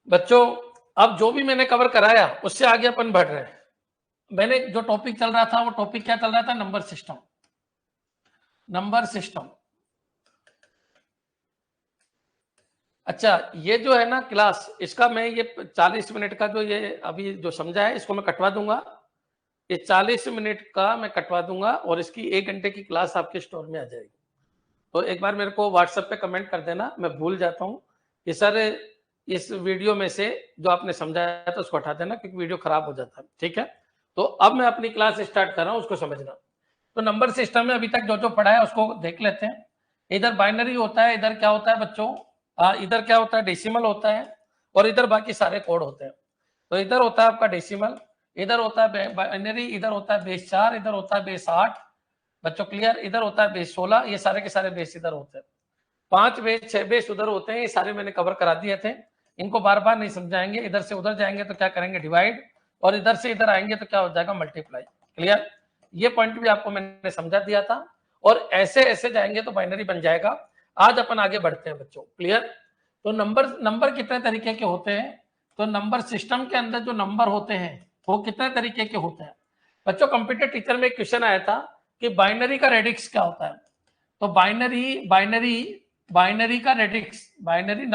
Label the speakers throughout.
Speaker 1: बच्चों अब जो भी मैंने कवर कराया उससे आगे अपन बढ़ रहे हैं। मैंने जो टॉपिक चल रहा था वो टॉपिक क्या चल रहा था? Number system. Number system. अच्छा, ये जो है ना क्लास, इसका मैं ये 40 मिनट का जो ये अभी जो समझा है इसको मैं कटवा दूंगा। ये 40 मिनट का मैं कटवा दूंगा और इसकी 1 घंटे की क्लास आपके स्टोर में आ जाएगी। तो एक बार मेरे को व्हाट्सएप पे कमेंट कर देना, मैं भूल जाता हूँ। ये सर इस वीडियो में से जो आपने समझाया था उसको हटा देना क्योंकि वीडियो खराब हो जाता है, ठीक है? तो अब मैं अपनी क्लास स्टार्ट कर रहा हूँ, उसको समझना। तो नंबर सिस्टम में अभी तक जो जो पढ़ा है उसको देख लेते हैं। इधर बाइनरी होता है, इधर क्या होता है बच्चों? इधर क्या होता है? डेसिमल होता है और इधर बाकी सारे कोड होते हैं। तो इधर होता है आपका डेसिमल, इधर होता है बाइनरी, इधर होता है बेस 4, इधर होता है बेस 8। बच्चों क्लियर? इधर होता है बेस 16, ये सारे के सारे बेस इधर होते हैं। 5 बेस 6 बेस उधर होते हैं, ये सारे मैंने कवर करा दिए थे। इनको बार बार नहीं समझाएंगे। इधर से उधर जाएंगे तो क्या करेंगे? डिवाइड, और इधर से इधर आएंगे तो क्या हो जाएगा? मल्टीप्लाई। क्लियर? ये पॉइंट भी आपको मैंने समझा दिया था और ऐसे ऐसे जाएंगे तो बाइनरी बन जाएगा। आज अपन आगे बढ़ते हैं बच्चों। क्लियर? तो नंबर कितने तरीके के होते हैं? तो नंबर सिस्टम के अंदर जो नंबर होते हैं वो कितने तरीके के होते हैं बच्चों? कंप्यूटर टीचर में एक क्वेश्चन आया था कि बाइनरी का रेडिक्स क्या होता है। तो बाइनरी का रेडिक्स, बाइनरी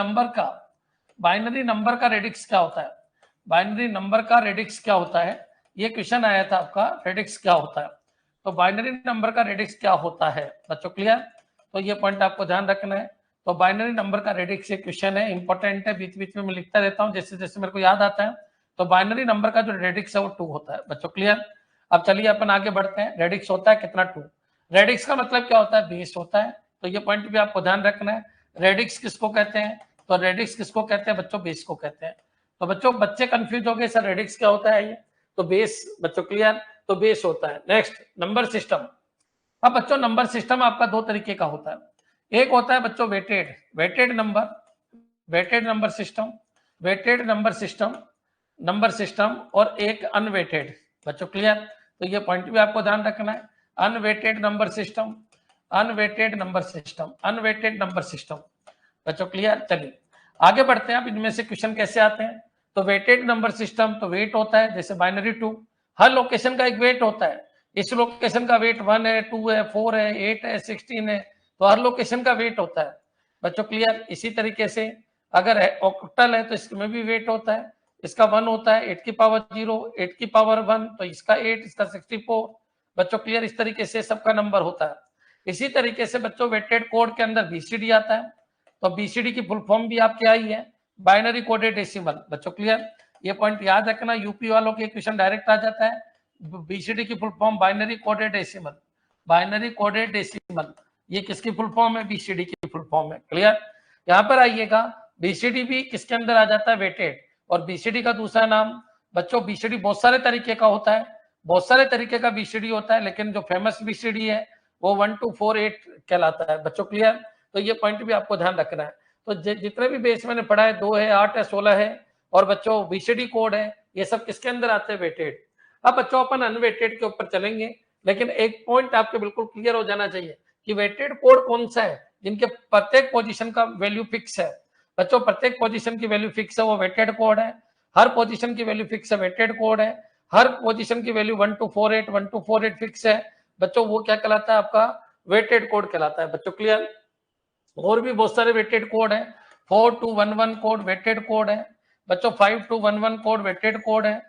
Speaker 1: नंबर का रेडिक्स क्या होता है? बाइनरी नंबर का रेडिक्स क्या होता है? ये क्वेश्चन आया था आपका, रेडिक्स क्या होता है। तो बाइनरी नंबर का रेडिक्स क्या होता है बच्चों? क्लियर? तो ये पॉइंट आपको ध्यान रखना है। तो बाइनरी नंबर का रेडिक्स एक क्वेश्चन है, इंपॉर्टेंट है, बीच बीच में मैं लिखता रहता हूँ जैसे जैसे मेरे को याद आता है। तो बाइनरी नंबर का जो रेडिक्स है वो 2 होता है बच्चों। क्लियर? अब चलिए अपन आगे बढ़ते हैं। रेडिक्स होता है कितना? 2। रेडिक्स का मतलब क्या होता है? बेस होता है। तो ये पॉइंट भी आपको ध्यान रखना है। रेडिक्स किसको कहते हैं? तो रेडिक्स किसको कहते हैं बच्चों? बेस को कहते हैं। तो बच्चों बच्चे कंफ्यूज हो गए, सर रेडिक्स क्या होता है ये? तो बेस बच्चों। क्लियर? तो बेस होता है। Next, number system. अब बच्चों नंबर सिस्टम आपका 2 तरीके का होता है। एक होता है बच्चों weighted, weighted number system, weighted number system और एक अनवेटेड बच्चों। क्लियर? तो ये पॉइंट भी आपको ध्यान रखना है। Unweighted number system, unweighted number system, unweighted number system बच्चों। क्लियर? चलिए आगे बढ़ते हैं। अब इनमें से क्वेश्चन कैसे आते हैं? तो वेटेड नंबर सिस्टम, तो वेट होता है जैसे बाइनरी 2, हर लोकेशन का एक वेट होता है। इस लोकेशन का वेट 1 है, 2 है, 4 है, 8 है, 16 है। तो हर लोकेशन का वेट होता है बच्चों। क्लियर? इसी तरीके से अगर ऑक्टल है तो इसमें भी वेट होता है। इसका 1 होता है, 8 की पावर 0, 8 की पावर 1, तो इसका 8, इसका 64 बच्चों। क्लियर? इस तरीके से सबका नंबर होता है। इसी तरीके से बच्चों वेटेड कोड के अंदर बीसीडी आता है। तो बीसीडी की फुल फॉर्म भी आपकी आई है, बाइनरी कोडेड डेसिमल बच्चों। क्लियर? ये पॉइंट याद रखना, यूपी वालों के क्वेश्चन डायरेक्ट आ जाता है। बीसीडी की full form binary coded decimal, binary coded decimal. ये किसकी फुल फॉर्म है? बीसीडी की फुल फॉर्म है। क्लियर? यहाँ पर आइएगा, बीसीडी भी किसके अंदर आ जाता है? वेटेड। और बीसीडी का दूसरा नाम बच्चों, बीसीडी बहुत सारे तरीके का होता है, बहुत सारे तरीके का बीसीडी होता है, लेकिन जो फेमस बीसीडी है वो 1 2 4 8 कहलाता है बच्चों। क्लियर? तो ये पॉइंट भी आपको ध्यान रखना है। तो जितने भी बेस मैंने पढ़ा है, 2 है, 8 है, 16 है और बच्चों बीसीडी कोड है, ये सब किसके अंदर आते हैं? वेटेड। अब बच्चों अपन अनवेटेड के ऊपर चलेंगे, लेकिन एक पॉइंट आपके बिल्कुल क्लियर हो जाना चाहिए कि वेटेड कोड कौन सा है जिनके प्रत्येक पोजीशन का वैल्यू फिक्स है बच्चों। प्रत्येक पोजीशन की वैल्यू फिक्स है, वो वेटेड कोड है। हर पोजीशन की वैल्यू फिक्स है, वेटेड कोड है। हर पोजीशन की वैल्यू 1 2 4 8 1 2 4 8 फिक्स है बच्चों, वो क्या कहलाता है? आपका वेटेड कोड कहलाता है बच्चों। क्लियर? और भी बहुत सारे वेटेड कोड है। 4211 कोड वेटेड कोड है बच्चों। 5211 कोड वेटेड कोड है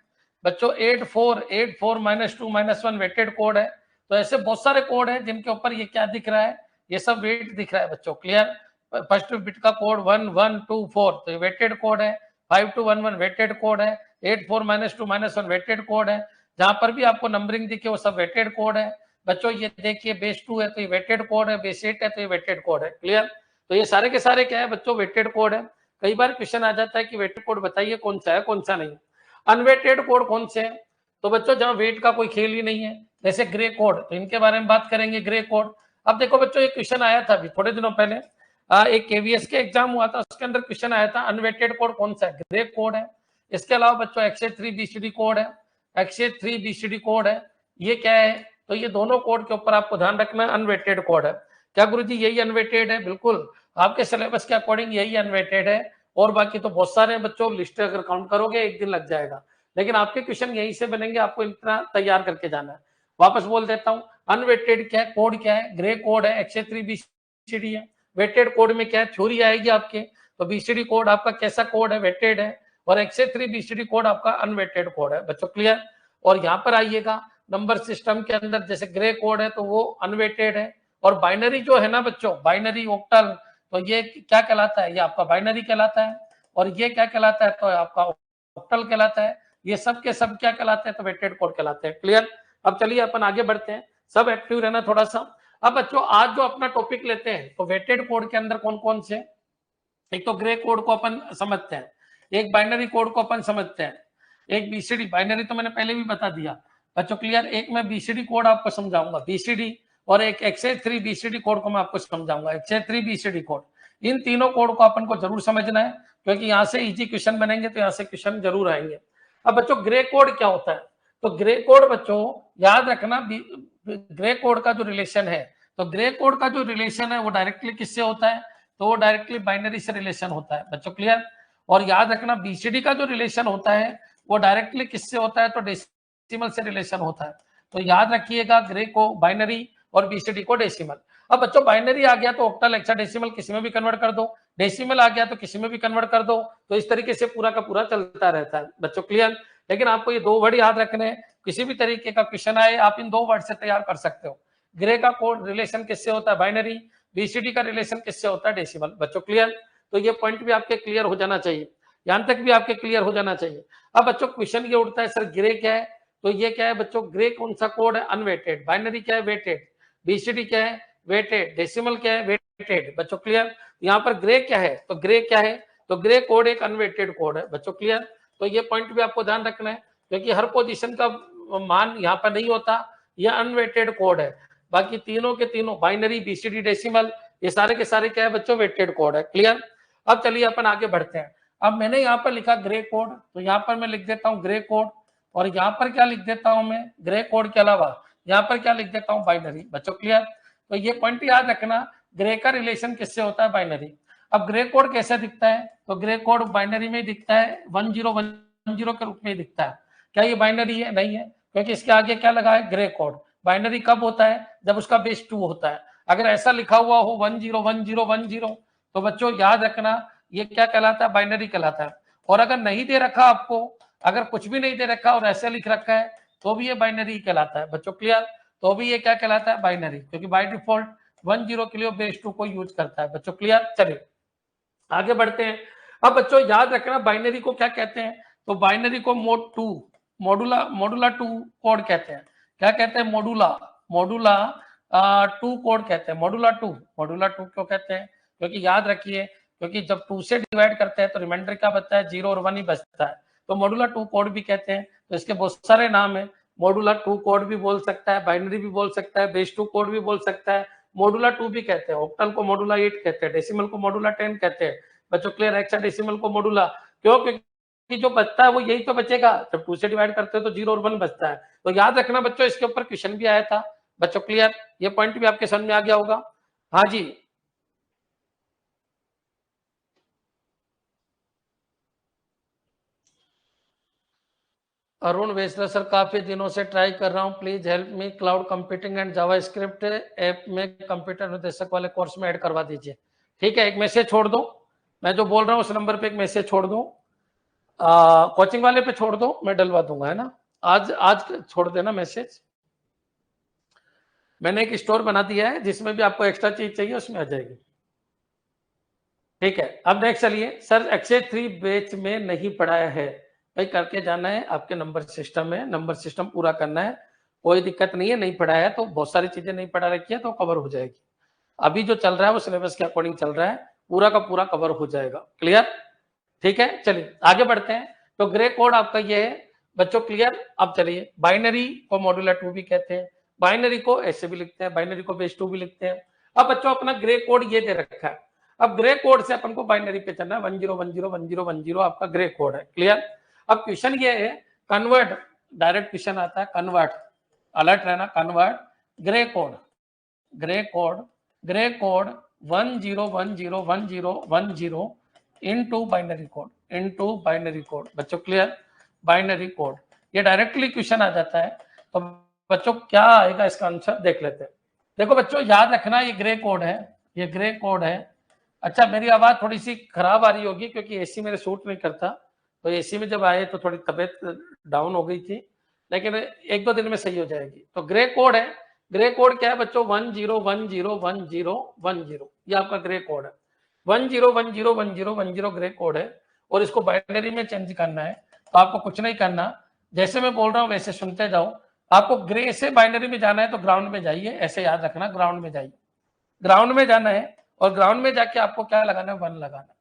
Speaker 1: बच्चों। 8484-2 -1 वेटेड कोड है। तो ऐसे बहुत सारे कोड है जिनके ऊपर ये क्या दिख रहा है? ये सब वेट दिख रहा है बच्चों। क्लियर? फर्स्ट बिट का कोड 1124, तो ये वेटेड कोड है। 5211 वेटेड कोड है। 84-2 -1 वेटेड कोड है। जहां पर भी आपको नंबरिंग दिखे वो सब वेटेड कोड है बच्चों। ये देखिए बेस 2 है तो ये वेटेड कोड है, बेस 8 है तो ये वेटेड कोड है। क्लियर? तो ये सारे के सारे क्या है बच्चों? वेटेड कोड है। कई बार क्वेश्चन आ जाता है कि वेटेड कोड बताइए कौन सा है कौन सा नहीं। अनवेटेड कोड कौन से है? तो बच्चों जहां वेट का कोई खेल ही नहीं है, जैसे ग्रे कोड, तो इनके बारे में बात करेंगे। ग्रे कोड, अब देखो बच्चों एक क्वेश्चन आया था अभी थोड़े दिनों पहले, एक केवीएस के एग्जाम हुआ था, उसके अंदर क्वेश्चन आया था अनवेटेड कोड कौन सा है? ग्रे कोड है। इसके अलावा बच्चों XA3 बीसीडी कोड है, XA3 बीसीडी कोड है। ये क्या है? तो ये दोनों कोड के ऊपर आपको ध्यान रखना है, अनवेटेड कोड है। क्या गुरुजी यही अनवेटेड है? बिल्कुल, आपके सिलेबस के अकॉर्डिंग यही अनवेटेड है। और बाकी तो बहुत सारे हैं बच्चों, लिस्ट अगर काउंट करोगे एक दिन लग जाएगा, लेकिन आपके क्वेश्चन यहीं से बनेंगे, आपको इतना तैयार करके जाना है। वापस बोल देता हूँ, अनवेटेड क्या है, कोड क्या है, ग्रे कोड है, XA3 BCD है। वेटेड कोड में क्या है, थ्योरी आएगी आपके, तो BCD कोड आपका कैसा कोड है, वेटेड है, और XA3 BCD कोड आपका अनवेटेड कोड है बच्चों, क्लियर। और यहाँ पर आइएगा नंबर सिस्टम के अंदर, जैसे ग्रे कोड है तो वो अनवेटेड है, और बाइनरी जो है ना बच्चों, बाइनरी ऑक्टल, तो ये क्या कहलाता है, ये आपका बाइनरी कहलाता है, और ये क्या कहलाता है, तो आपका ऑक्टल कहलाता है। ये सब के सब क्या कहलाते हैं, तो वेटेड कोड कहलाते हैं, क्लियर। अब चलिए अपन आगे बढ़ते हैं, सब एक्टिव रहना थोड़ा सा। अब बच्चों आज जो अपना टॉपिक लेते हैं, तो वेटेड कोड के अंदर कौन कौन से, एक तो ग्रे कोड को अपन समझते हैं, एक बाइनरी कोड को अपन समझते हैं, एक बीसीडी, बाइनरी तो मैंने पहले भी बता दिया बच्चों, क्लियर। एक मैं बीसीडी कोड आपको समझाऊंगा, बीसीडी, और एक XA3 BCD कोड को मैं आपको समझाऊंगा, XA3 BCD कोड। इन तीनों कोड को अपन को जरूर समझना है, क्योंकि यहाँ से इजी क्वेश्चन बनेंगे, तो यहाँ से क्वेश्चन जरूर आएंगे। अब बच्चों ग्रे कोड क्या होता है, तो ग्रे कोड बच्चों याद रखना, ग्रे कोड का जो रिलेशन है, तो ग्रे कोड का जो रिलेशन है वो डायरेक्टली किससे होता है, तो वो डायरेक्टली बाइनरी से रिलेशन होता है बच्चों, क्लियर। और याद रखना बीसीडी का जो रिलेशन होता है वो डायरेक्टली किससे होता है, तो डेसिमल से रिलेशन होता है। तो याद रखिएगा, ग्रे को बाइनरी और बीसीडी को डेसिमल। अब बच्चों बाइनरी आ गया तो ऑक्टल, हेक्साडेसिमल किसी में भी कन्वर्ट कर दो, डेसिमल आ गया तो किसी में भी कन्वर्ट कर दो, तो इस तरीके से पूरा का पूरा चलता रहता है बच्चों, क्लियर। लेकिन आपको ये दो वर्ड याद रखने हैं, किसी भी तरीके का क्वेश्चन आए आप इन दो वर्ड से तैयार कर सकते हो। ग्रे का कोड रिलेशन किससे होता है, बाइनरी, बीसीडी का रिलेशन किससे होता है, डेसिमल बच्चों, क्लियर। तो ये पॉइंट भी आपके क्लियर हो जाना चाहिए, यहां तक भी आपके क्लियर हो जाना चाहिए। अब बच्चों क्वेश्चन ये उठता है, सर ग्रे क्या है, तो ये क्या है बच्चों, ग्रे कौन सा कोड है, अनवेटेड, बाइनरी क्या है, वेटेड, बीसीडी क्या है, वेटेड, डेसिमल क्या है, वेटेड बच्चों, क्लियर। यहाँ पर ग्रे क्या है, तो ग्रे क्या है, तो ग्रे कोड एक अनवेटेड कोड है बच्चों, क्लियर। तो ये पॉइंट भी आपको ध्यान रखना है, क्योंकि हर पोजीशन का मान यहाँ पर नहीं होता, यह अनवेटेड कोड है। बाकी तीनों के तीनों बाइनरी, बीसीडी, डेसिमल, ये सारे के सारे क्या है बच्चों, वेटेड कोड है, क्लियर। अब चलिए अपन आगे बढ़ते हैं। अब मैंने यहाँ पर लिखा ग्रे कोड, तो यहाँ पर मैं लिख देता हूँ ग्रे कोड, और यहाँ पर क्या लिख देता हूँ मैं, ग्रे कोड के अलावा यहाँ पर क्या लिख देता हूँ, बाइनरी बच्चों, क्लियर। तो ये पॉइंट याद रखना, ग्रे का रिलेशन किससे होता है, बाइनरी। अब ग्रे कोड कैसे दिखता है, तो ग्रे कोड बाइनरी में दिखता है, 1010 के रूप में दिखता है। क्या ये बाइनरी है, नहीं है, क्योंकि इसके आगे क्या लगा है, ग्रे कोड। बाइनरी कब होता है, जब उसका बेस 2 होता है। अगर ऐसा लिखा हुआ हो 101010, तो बच्चों याद रखना ये क्या कहलाता है, बाइनरी कहलाता है। और अगर नहीं दे रखा आपको, अगर कुछ भी नहीं दे रखा और ऐसे लिख रखा है, तो भी ये बाइनरी कहलाता है बच्चों, क्लियर। तो भी ये क्या कहलाता है, बाइनरी, क्योंकि बाय डिफॉल्ट 10 के लिए बेस 2 को यूज करता है बच्चों, क्लियर। चलिए आगे बढ़ते हैं। अब बच्चों याद रखना बाइनरी को क्या कहते हैं, तो बाइनरी को मोड 2, मॉडुला 2 कोड कहते हैं। क्या कहते हैं, मॉडुला 2 कोड कहते हैं, मॉडुला 2 क्यों कहते हैं, क्योंकि याद रखिए, क्योंकि जब 2 से डिवाइड करते हैं तो रिमाइंडर क्या बचता है, 0 और 1 ही बचता है, तो मॉडुला 2 कोड भी कहते हैं। तो इसके बहुत सारे नाम है, मॉडुला 2 कोड भी बोल सकता है, बाइनरी भी बोल सकता है, बेस 2 कोड भी बोल सकता है, मॉडुला 2 भी कहते हैं, ऑक्टल को मॉडुला 8 कहते हैं, डेसिमल को मॉडुला 10 कहते हैं बच्चों, क्लियर। हेक्साडेसिमल को मॉडुला, क्यों, क्योंकि जो बचता है वो यही तो बचेगा, जब 2 से डिवाइड करते हैं तो 0 और 1 बचता है। तो याद रखना बच्चों, इसके ऊपर क्वेश्चन भी आया था बच्चों, क्लियर। ये पॉइंट भी आपके समझ में आ गया होगा, हाँ जी। अरुण वेसला सर, काफी दिनों से ट्राई कर रहा हूँ, please help me, cloud computing and JavaScript app में कंप्यूटर निर्देशक वाले कोर्स में ऐड करवा दीजिए। ठीक है, एक मैसेज छोड़ दो, मैं जो बोल रहा हूँ उस नंबर पे एक मैसेज छोड़ दो, कोचिंग वाले पे छोड़ दो, मैं डलवा दूंगा, है ना। आज छोड़ देना मैसेज, मैंने एक स्टोर बना दिया है जिसमें भी आपको एक्स्ट्रा चीज चाहिए उसमें आ जाएगी। ठीक है, अब नेक्स्ट चलिए, सर XA3 बैच में नहीं पढ़ाया है, भाई करके जाना है, आपके नंबर सिस्टम में नंबर सिस्टम पूरा करना है, कोई दिक्कत नहीं है। नहीं पढ़ाया है तो बहुत सारी चीजें नहीं पढ़ा रखी है तो कवर हो जाएगी। अभी जो चल रहा है वो सिलेबस के अकॉर्डिंग चल रहा है, पूरा का पूरा कवर हो जाएगा, क्लियर। ठीक है, चलिए आगे बढ़ते हैं। तो ग्रे कोड आपका ये है बच्चों, क्लियर। अब चलिए, बाइनरी को मॉडुला 2 भी कहते हैं, बाइनरी को ऐसे भी लिखते हैं, बाइनरी को बेस 2 भी लिखते हैं। अब बच्चों अपना ग्रे कोड ये दे रखा है, अब ग्रे कोड से अपन को बाइनरी पे चलना है, 10101010 आपका ग्रे कोड है, क्लियर। अब क्वेश्चन ये है, कन्वर्ट, डायरेक्ट क्वेश्चन आता है, कन्वर्ट, अलर्ट रहना, convert grey code 10101010 into binary code, into binary code. बच्चों क्लियर, बाइनरी कोड, ये डायरेक्टली क्वेश्चन आ जाता है। तो बच्चों क्या आएगा इसका आंसर देख लेते हैं। देखो बच्चों याद रखना ये ग्रे कोड है, ये ग्रे कोड है। अच्छा मेरी आवाज थोड़ी सी खराब आ रही होगी क्योंकि एसी मेरे सूट नहीं करता, तो एसी में जब आए तो थोड़ी तबीयत डाउन हो गई थी, लेकिन एक दो दिन में सही हो जाएगी। तो ग्रे कोड है, ग्रे कोड क्या है बच्चों 10101010, ये आपका ग्रे कोड है। 10101010 ग्रे कोड है और इसको बाइनरी में चेंज करना है। तो आपको कुछ नहीं करना, जैसे मैं बोल रहा हूँ वैसे सुनते जाओ। आपको ग्रे से बाइनरी में जाना है तो ग्राउंड में जाइए, ऐसे याद रखना, ग्राउंड में जाइए, ग्राउंड में जाना है और ग्राउंड में जाके आपको क्या लगाना है, 1 लगाना है।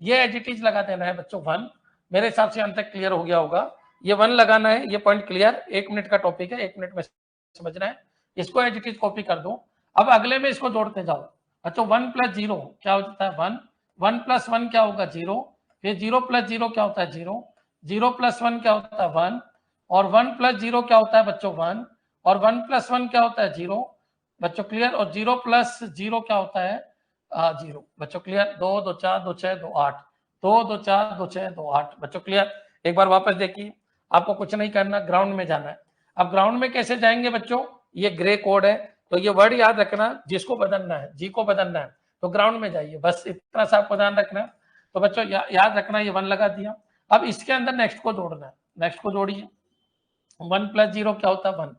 Speaker 1: ये एज इट इज लगा देना है बच्चों 1। मेरे हिसाब से अंत तक क्लियर हो गया होगा। ये 1 लगाना है, ये पॉइंट क्लियर। 1 मिनट का टॉपिक है, 1 मिनट में समझना है। इसको एज इट इज कॉपी कर दो। अब अगले में इसको जोड़ते जाओ। अच्छा 1 + 0 क्या होता है 1, 1 + 1 क्या होगा 0, फिर 0 + 0 क्या होता है 0, 0 + 1 क्या होता है 1, और 1 + 0 क्या होता है बच्चों 1, और 1 + 1 क्या होता है 0। बच्चों क्लियर, और 0 + 0 क्या होता है 0। बच्चों क्लियर, 2 2 4 2 6 2 8, 2 2 4 2 6 2 8। बच्चों क्लियर, एक बार वापस देखिए, आपको कुछ नहीं करना, ग्राउंड में जाना है। अब ग्राउंड में कैसे जाएंगे बच्चों, ये ग्रे कोड है, तो ये वर्ड याद रखना, जिसको बदलना है, जी को बदलना है तो ग्राउंड में जाइए, बस इतना सा आपको ध्यान रखना है। तो बच्चों याद रखना, ये 1 लगा दिया। अब इसके अंदर नेक्स्ट को जोड़ना है, नेक्स्ट को जोड़िए। 1 + 0 क्या होता है 1,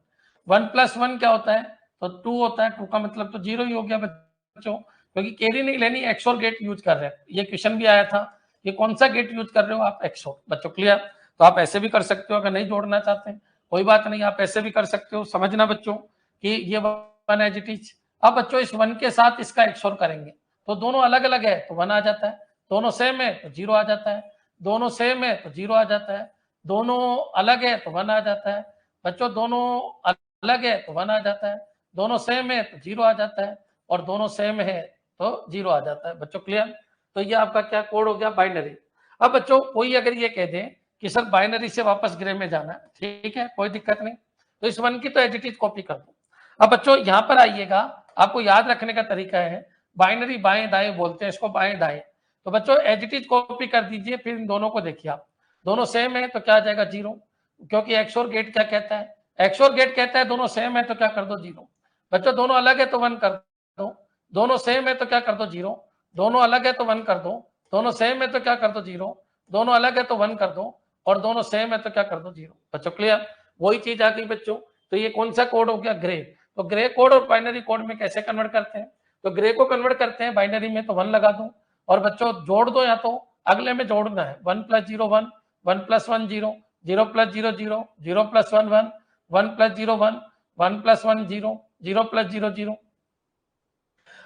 Speaker 1: 1 + 1 क्या होता है तो 2 होता है, 2 का मतलब तो 0 ही हो गया बच्चों, क्योंकि कैरी नहीं लेनी, एक्सोर गेट यूज कर रहे हैं। ये क्वेश्चन भी आया था, ये कौन सा गेट यूज कर रहे हो आप, एक्सोर। बच्चों क्लियर, तो आप ऐसे भी कर सकते हो, अगर नहीं जोड़ना चाहते हैं कोई बात नहीं, आप ऐसे भी कर सकते हो। समझना बच्चों कि ये 1 एज इट इज। अब बच्चों इस 1 के साथ इसका एक्सोर करेंगे, तो दोनों अलग अलग है तो 1 आ जाता है, दोनों सेम है तो 0 आ जाता है, दोनों सेम है तो 0 आ जाता है, दोनों अलग है तो 1 आ जाता है। बच्चों दोनों अलग है तो 1 आ जाता है, दोनों सेम है तो 0 आ जाता है, और दोनों सेम है तो 0 आ जाता है। बच्चों क्लियर, तो ये आपका क्या कोड हो गया, बाइनरी। अब बच्चों कोई अगर ये कह दे कि सर बाइनरी से वापस ग्रे में जाना है, ठीक है कोई दिक्कत नहीं, तो इस 1 की तो एज इट इज कॉपी कर दो। अब बच्चों यहाँ पर आइएगा, आपको याद रखने का तरीका है, बाइनरी बाएं दाएं बोलते हैं इसको, बाएं दाएं। तो बच्चों एज इट इज कॉपी कर दीजिए, फिर इन दोनों को देखिए आप, दोनों सेम है तो क्या आ जाएगा 0, क्योंकि एक्सोर गेट क्या कहता है, एक्सोर गेट कहता है दोनों सेम है तो क्या कर दो 0। बच्चों दोनों अलग है तो 1 कर दो, दोनों सेम है तो क्या कर दो 0, दोनों अलग है तो 1 कर दो, दोनों सेम है तो क्या कर दो 0, दोनों अलग है तो 1 कर दो, और दोनों सेम है तो क्या कर दो 0। बच्चों क्लियर, वही चीज आ गई बच्चों। तो ये कौन सा कोड हो गया, ग्रे। तो ग्रे कोड और बाइनरी कोड में कैसे कन्वर्ट करते हैं, तो ग्रे को कन्वर्ट करते हैं बाइनरी में तो 1 लगा दो, और बच्चों जोड़ दो, या तो अगले में जोड़ना है 1 + 0 1, 1 + 1 0, 0 + 0 0, 0 + 1 1, 1 + 0 1, 1 + 1 0, 0 + 0 0।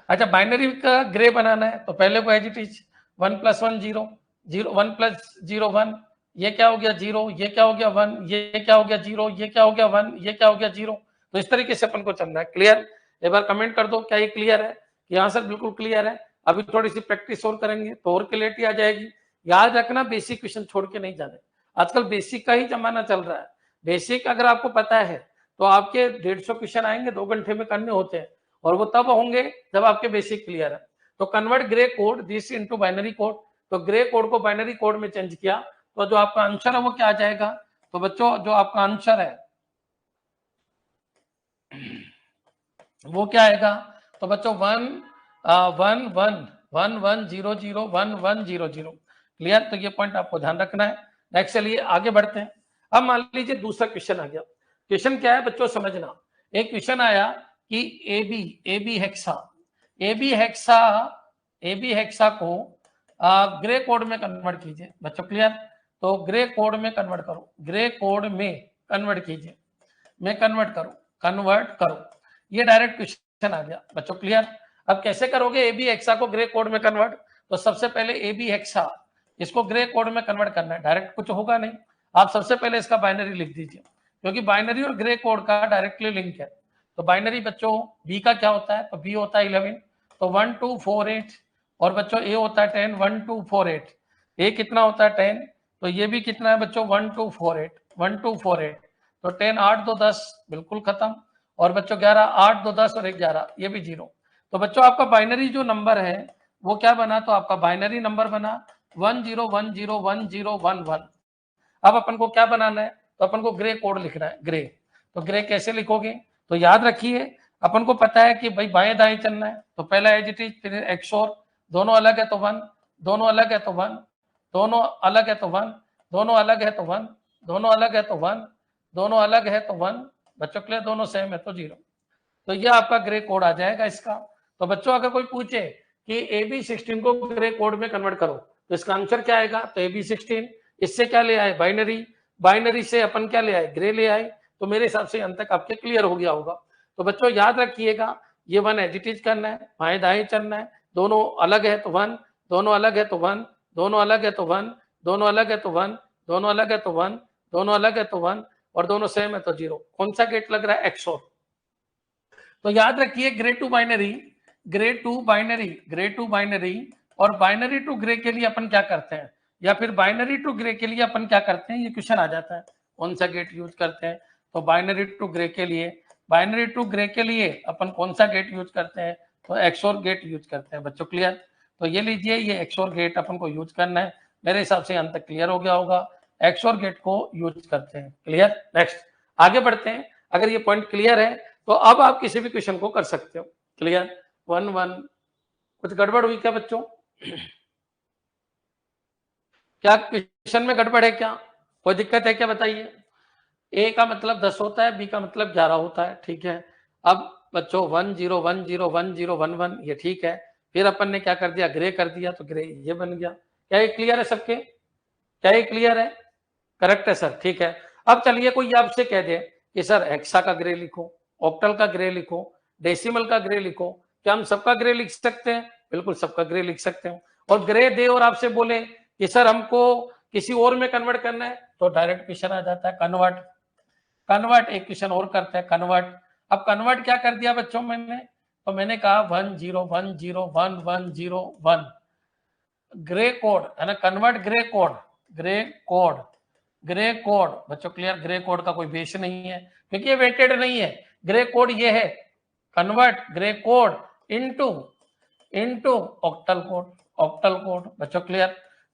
Speaker 1: अच्छा बाइनरी का ग्रे बनाना है तो पहले को एज इट इज 1 + 1 0, 0 1 + 0 1, ये क्या हो गया 0, ये क्या हो गया 1, ये क्या हो गया 0, ये क्या हो गया 1, ये क्या हो गया 0। तो इस तरीके से अपन को चलना है। क्लियर, एक बार कमेंट कर दो क्या ये क्लियर है, कि हाँ सर बिल्कुल क्लियर है। अभी थोड़ी सी प्रैक्टिस और करेंगे तो और क्लियरिटी आ जाएगी। याद रखना बेसिक क्वेश्चन छोड़ के नहीं जाने, आजकल बेसिक का ही जमाना चल रहा है। बेसिक अगर आपको पता है तो आपके 150 क्वेश्चन आएंगे 2 घंटे में करने होते हैं, और वो तब होंगे जब आपके बेसिक क्लियर है। तो convert grey code this into binary code, तो ग्रे कोड को बाइनरी कोड में चेंज किया, तो जो आपका आंसर है वो क्या आ जाएगा। तो बच्चों जो आपका आंसर है वो क्या आएगा, तो बच्चों 1 1 1 1 1 0 0 1 1 0 0। क्लियर, तो ये पॉइंट आपको ध्यान रखना है। नेक्स्ट चलिए आगे बढ़ते हैं। अब मान लीजिए दूसरा क्वेश्चन आ गया। क्वेश्चन क्या है बच्चों समझना, एक क्वेश्चन आया कि एबी हेक्सा को ग्रे कोड में कन्वर्ट कीजिए। बच्चों क्लियर, तो ग्रे कोड में कन्वर्ट करो, ग्रे कोड में कन्वर्ट कीजिए, मैं कन्वर्ट करो, ये डायरेक्ट क्वेश्चन आ गया। बच्चों क्लियर, अब कैसे करोगे एबी हेक्सा को ग्रे कोड में कन्वर्ट, तो सबसे पहले एबी हेक्सा इसको ग्रे कोड में कन्वर्ट करना है, डायरेक्ट कुछ होगा नहीं। आप सबसे पहले इसका बाइनरी लिख दीजिए, क्योंकि बाइनरी और ग्रे कोड का डायरेक्टली लिंक है। तो बाइनरी बच्चों बी का क्या होता है, तो बी होता है 11, तो 1 2 4 8, और बच्चों ए होता है 10, 1 2 4 8, ए कितना होता है 10, तो ये भी कितना है बच्चों 1 2 4 8, 1 2 4 8, तो 10 8 2 10 बिल्कुल खत्म, और बच्चों 11 8 2 10 और 1 11, ये भी 0। तो बच्चों आपका बाइनरी जो नंबर है वो क्या बना, तो आपका बाइनरी नंबर बना 10101011। अब अपन को क्या बनाना है, तो अपन को ग्रे कोड लिखना है, ग्रे। तो ग्रे कैसे लिखोगे, तो याद रखिए अपन को पता है कि भाई बाएं दाएं चलना है, तो पहला एज इट इज, फिर एक्सोर, दोनों अलग है तो 1, दोनों अलग है तो 1, दोनों अलग है तो 1, दोनों अलग है तो 1, दोनों अलग है तो 1, दोनों अलग है तो 1। बच्चों के लिए दोनों सेम है तो 0। तो ये आपका ग्रे कोड आ जाएगा इसका। तो बच्चों अगर कोई पूछे कि AB16 को ग्रे कोड में कन्वर्ट करो, तो इसका आंसर क्या आएगा, तो AB16 इससे क्या ले आए, बाइनरी, बाइनरी से अपन क्या ले आए, ग्रे ले आए। तो मेरे हिसाब से अंत तक आपके क्लियर हो गया होगा। तो बच्चों याद रखिएगा, ये 1 एडिटिज करना है, बाएं दाएं चलना है, दोनों अलग है तो 1, दोनों अलग है तो 1, दोनों अलग है तो 1, दोनों अलग है तो 1, दोनों अलग है तो 1, दोनों अलग है तो 1, और दोनों सेम है तो 0। कौन सा गेट लग रहा है, एक्सोर। तो याद रखिए Gray to binary, Gray to binary, Gray to binary और बाइनरी टू ग्रे के लिए अपन क्या करते हैं, या फिर बाइनरी टू ग्रे के लिए अपन क्या करते हैं, ये क्वेश्चन आ जाता है कौन सा गेट यूज करते हैं। तो बाइनरी टू ग्रे के लिए, बाइनरी टू ग्रे के लिए अपन कौन सा गेट यूज करते हैं, तो एक्सोर गेट यूज करते हैं। बच्चों क्लियर, तो ये लीजिए, ये एक्सोर गेट अपन को यूज करना है। मेरे हिसाब से अंत तक क्लियर हो गया होगा, एक्सोर गेट को यूज करते हैं। क्लियर, नेक्स्ट आगे बढ़ते हैं। अगर ये पॉइंट क्लियर है तो अब आप किसी भी क्वेश्चन को कर सकते हो। क्लियर, 1-1। कुछ गड़बड़ हुई क्या बच्चों, क्या क्वेश्चन में गड़बड़ है, क्या कोई दिक्कत है क्या, बताइए। ए का मतलब 10 होता है, बी का मतलब 11 होता है, ठीक है। अब बच्चों 1 0 1 0 1 0 1 1, ये ठीक है। फिर अपन ने क्या कर दिया, ग्रे कर दिया, तो ग्रे ये बन गया। क्या ये क्लियर है सबके, क्या ये क्लियर है, करेक्ट है सर, ठीक है। अब चलिए कोई आपसे कह दे कि सर हेक्सा का ग्रे लिखो, ऑक्टल का ग्रे लिखो, डेसिमल का ग्रे लिखो, क्या हम सबका ग्रे लिख सकते हैं, बिल्कुल सबका ग्रे लिख सकते हैं। और ग्रे दे और आपसे बोले कि सर हमको किसी और में कन्वर्ट करना है, तो डायरेक्ट क्वेश्चन आ जाता है कन्वर्ट, कन्वर्ट। एक क्वेश्चन और करते हैं कन्वर्ट। अब कन्वर्ट क्या कर दिया बच्चों मैंने, तो मैंने कहा 1 0 1 0 1 1 0 1 ग्रे कोड है ना, convert grey code, grey code, grey code. बच्चों क्लियर, ग्रे कोड का कोई बेस नहीं है क्योंकि ये वेटेड नहीं है। ग्रे कोड ये है, convert grey code into into octal code, octal code. बच्चों क्लियर,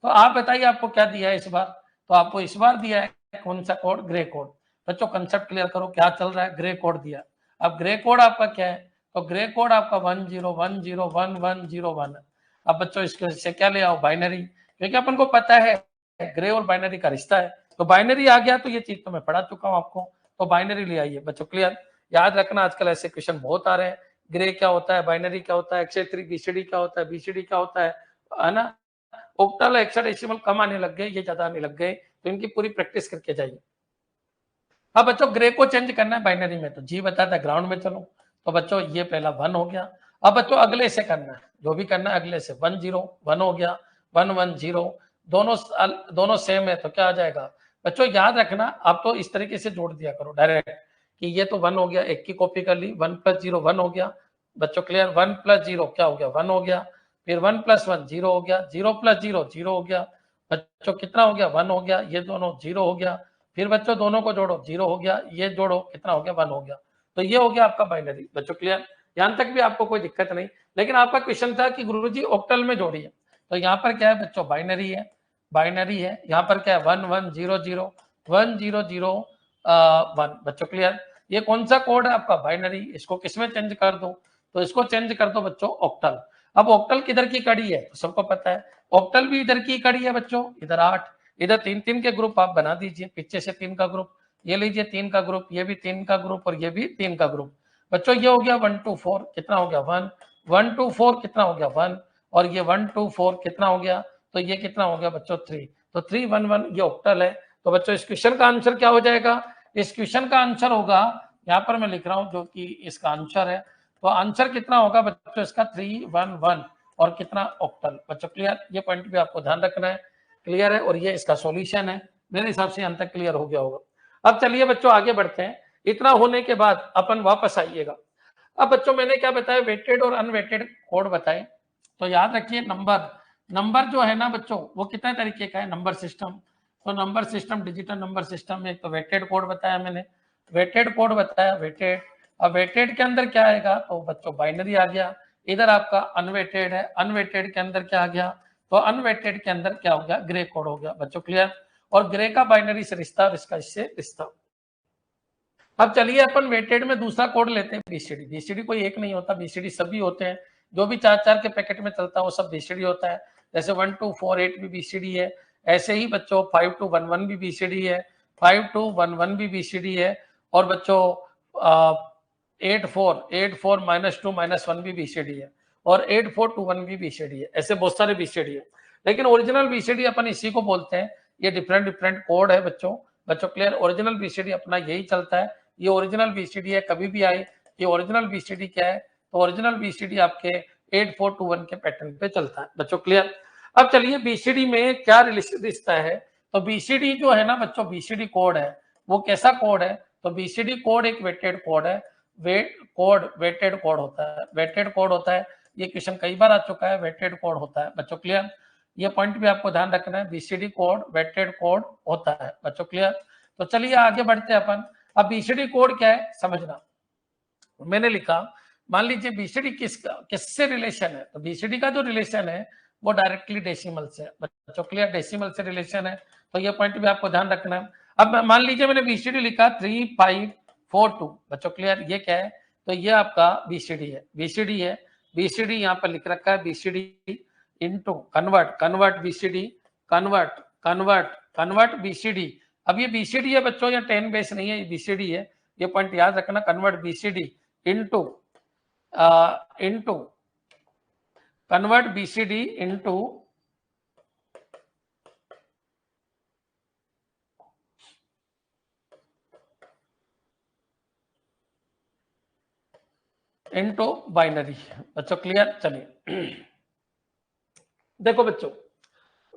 Speaker 1: तो आप बताइए आपको क्या दिया है इस बार, तो आपको इस बार दिया है कौन सा कोड, ग्रे कोड। बच्चों कंसेप्ट क्लियर करो, क्या चल रहा है, ग्रे कोड दिया। अब ग्रे कोड आपका क्या है, तो ग्रे कोड आपका 1 0 1 0 1 1 0 1 है। अब बच्चों इसके क्या ले आओ, बाइनरी, क्योंकि अपन को पता है ग्रे और बाइनरी का रिश्ता है। तो बाइनरी आ गया, तो ये चीज तो मैं पढ़ा चुका हूं आपको, तो बाइनरी ले आइए। बच्चों क्लियर, याद रखना आजकल ऐसे क्वेश्चन बहुत आ रहे हैं, ग्रे क्या होता है, बाइनरी क्या होता है, एक्स3 बीसीडी क्या होता है, बीसीडी क्या होता है ना। ऑक्टल हेक्साडेसिमल कम आने लग गए, ये ज्यादा आने लग गए, तो इनकी पूरी प्रैक्टिस करके जाइए। अब बच्चों ग्रे को चेंज करना है बाइनरी में, तो जी बताता है ग्राउंड में चलो, तो बच्चों ये पहला 1 हो गया। अब बच्चों अगले से करना है, जो भी करना है अगले से, 1 0 1 हो गया, 1 1 0, दोनों सेम है तो क्या आ जाएगा। बच्चों याद रखना, आप तो इस तरीके से जोड़ दिया करो डायरेक्ट कि ये तो 1 हो गया, एक की कॉपी कर ली, 1 + 0 1 हो गया। बच्चों क्लियर, 1 + 0 क्या हो गया, 1 हो गया। फिर 1 + 1 0 हो गया, 0 + 0 0 हो गया। बच्चों कितना हो गया, 1 हो गया, ये दोनों 0 हो गया। फिर बच्चों दोनों को जोड़ो, 0 हो गया, ये जोड़ो कितना हो गया, 1 हो गया। तो ये हो गया आपका बाइनरी। बच्चों क्लियर, यहां तक भी आपको कोई दिक्कत नहीं। लेकिन आपका क्वेश्चन था कि गुरुजी ऑक्टल में जोड़िए, तो यहाँ पर क्या है बच्चों, बाइनरी है, बाइनरी है। यहाँ पर क्या है, 1 1 0 0 1 0 0 1। बच्चों क्लियर, ये कौन सा कोड है आपका, बाइनरी। इसको किसमें चेंज कर दो, तो इसको चेंज कर दो बच्चों ऑक्टल। अब ऑक्टल किधर की कड़ी है, तो सबको पता है ऑक्टल भी इधर की कड़ी है बच्चों, इधर 8, इधर 3 3 के ग्रुप आप बना दीजिए, पीछे से 3 का ग्रुप, ये लीजिए 3 का ग्रुप, ये भी 3 का ग्रुप और ये भी 3 का ग्रुप। बच्चों ये हो गया 1 2 4, कितना हो गया 1, 1 2 4 कितना हो गया 1, और ये 1 2 4 कितना हो गया, तो ये कितना हो गया बच्चों 3, तो 3 1 1 ये ऑक्टल है। तो बच्चों इस क्वेश्चन का आंसर क्या हो जाएगा, इस क्वेश्चन का आंसर होगा, यहाँ पर मैं लिख रहा हूँ जो कि इसका आंसर है, तो आंसर कितना होगा बच्चों इसका 3 1 1 और कितना ऑक्टल। बच्चों क्लियर, ये पॉइंट भी आपको ध्यान रखना है, क्लियर है। और ये इसका सॉल्यूशन है, मेरे हिसाब से अंत तक क्लियर हो गया होगा। अब चलिए बच्चों आगे बढ़ते हैं। इतना होने के बाद अपन वापस आइएगा। अब बच्चों मैंने क्या बताया, वेटेड और अनवेटेड कोड बताए। तो याद रखिए नंबर, नंबर जो है ना बच्चों वो कितने तरीके का है, नंबर सिस्टम। तो number system, digital number system में एक तो वेटेड कोड बताया मैंने, वेटेड कोड बताया, वेटेड। अब वेटेड के अंदर क्या आएगा, तो बच्चों बाइनरी आ गया। इधर आपका अनवेटेड है, अनवेटेड के अंदर क्या आ गया, तो अनवेटेड के अंदर क्या हो गया, ग्रे कोड हो गया। बच्चों क्लियर? और ग्रे का बाइनरी से रिश्ता और इसका इससे रिश्ता। अब चलिए अपन वेटेड में दूसरा कोड लेते हैं, बीसीडी। बीसीडी कोई एक नहीं होता, बीसीडी सभी होते हैं, जो भी 4-4 के पैकेट में चलता है वो सब बीसीडी होता है। जैसे 1 to 4 8 भी बीसीडी है, ऐसे ही बच्चों 5 to 11 भी बीसीडी है, 5 to 11 भी बीसीडी है, और बच्चों 8 4 -2 -1 भी बीसीडी है, और 8 4 2 1 भी बीसीडी है। ऐसे बहुत सारे बीसीडी है, लेकिन ओरिजिनल बीसीडी अपन इसी को बोलते हैं। ये डिफरेंट डिफरेंट कोड है बच्चों। बच्चों क्लियर? ओरिजिनल बीसीडी अपना यही चलता है, ये ओरिजिनल बीसीडी है। कभी भी आए ये ओरिजिनल बीसीडी क्या है, तो ओरिजिनल बीसीडी आपके 8421 के पैटर्न पे चलता है। बच्चों क्लियर? अब चलिए बीसीडी में क्या रिश्ता है, तो बीसीडी जो है ना बच्चों, बीसीडी कोड है वो कैसा कोड है, तो बीसीडी कोड एक वेटेड कोड है। वेटेड कोड होता है, वेटेड कोड होता है। ये क्वेश्चन कई बार आ चुका है, वेटेड कोड होता है। बच्चों क्लियर? ये पॉइंट भी आपको ध्यान रखना है, बीसीडी कोड वेटेड कोड होता है। बच्चों क्लियर? तो चलिए आगे बढ़ते हैं अपन। अब बीसीडी कोड क्या है समझना। मैंने लिखा, मान लीजिए बीसीडी किससे रिलेशन है, तो बीसीडी का जो रिलेशन है वो डायरेक्टली डेसिमल से है। बच्चों क्लियर? डेसिमल से रिलेशन है, तो ये पॉइंट भी आपको ध्यान रखना है। अब मान लीजिए मैंने बीसीडी लिखा 3542। बच्चों क्लियर? ये क्या है, तो ये आपका बीसीडी है, बीसीडी है। बीसीडी यहाँ पर लिख रखा है, BCD into convert BCD, convert BCD. अब ये बीसीडी है बच्चों, ये 10 बेस नहीं है, ये बीसीडी है। ये पॉइंट याद रखना, convert BCD into convert BCD into binary. बच्चों क्लियर? चलिए देखो बच्चों,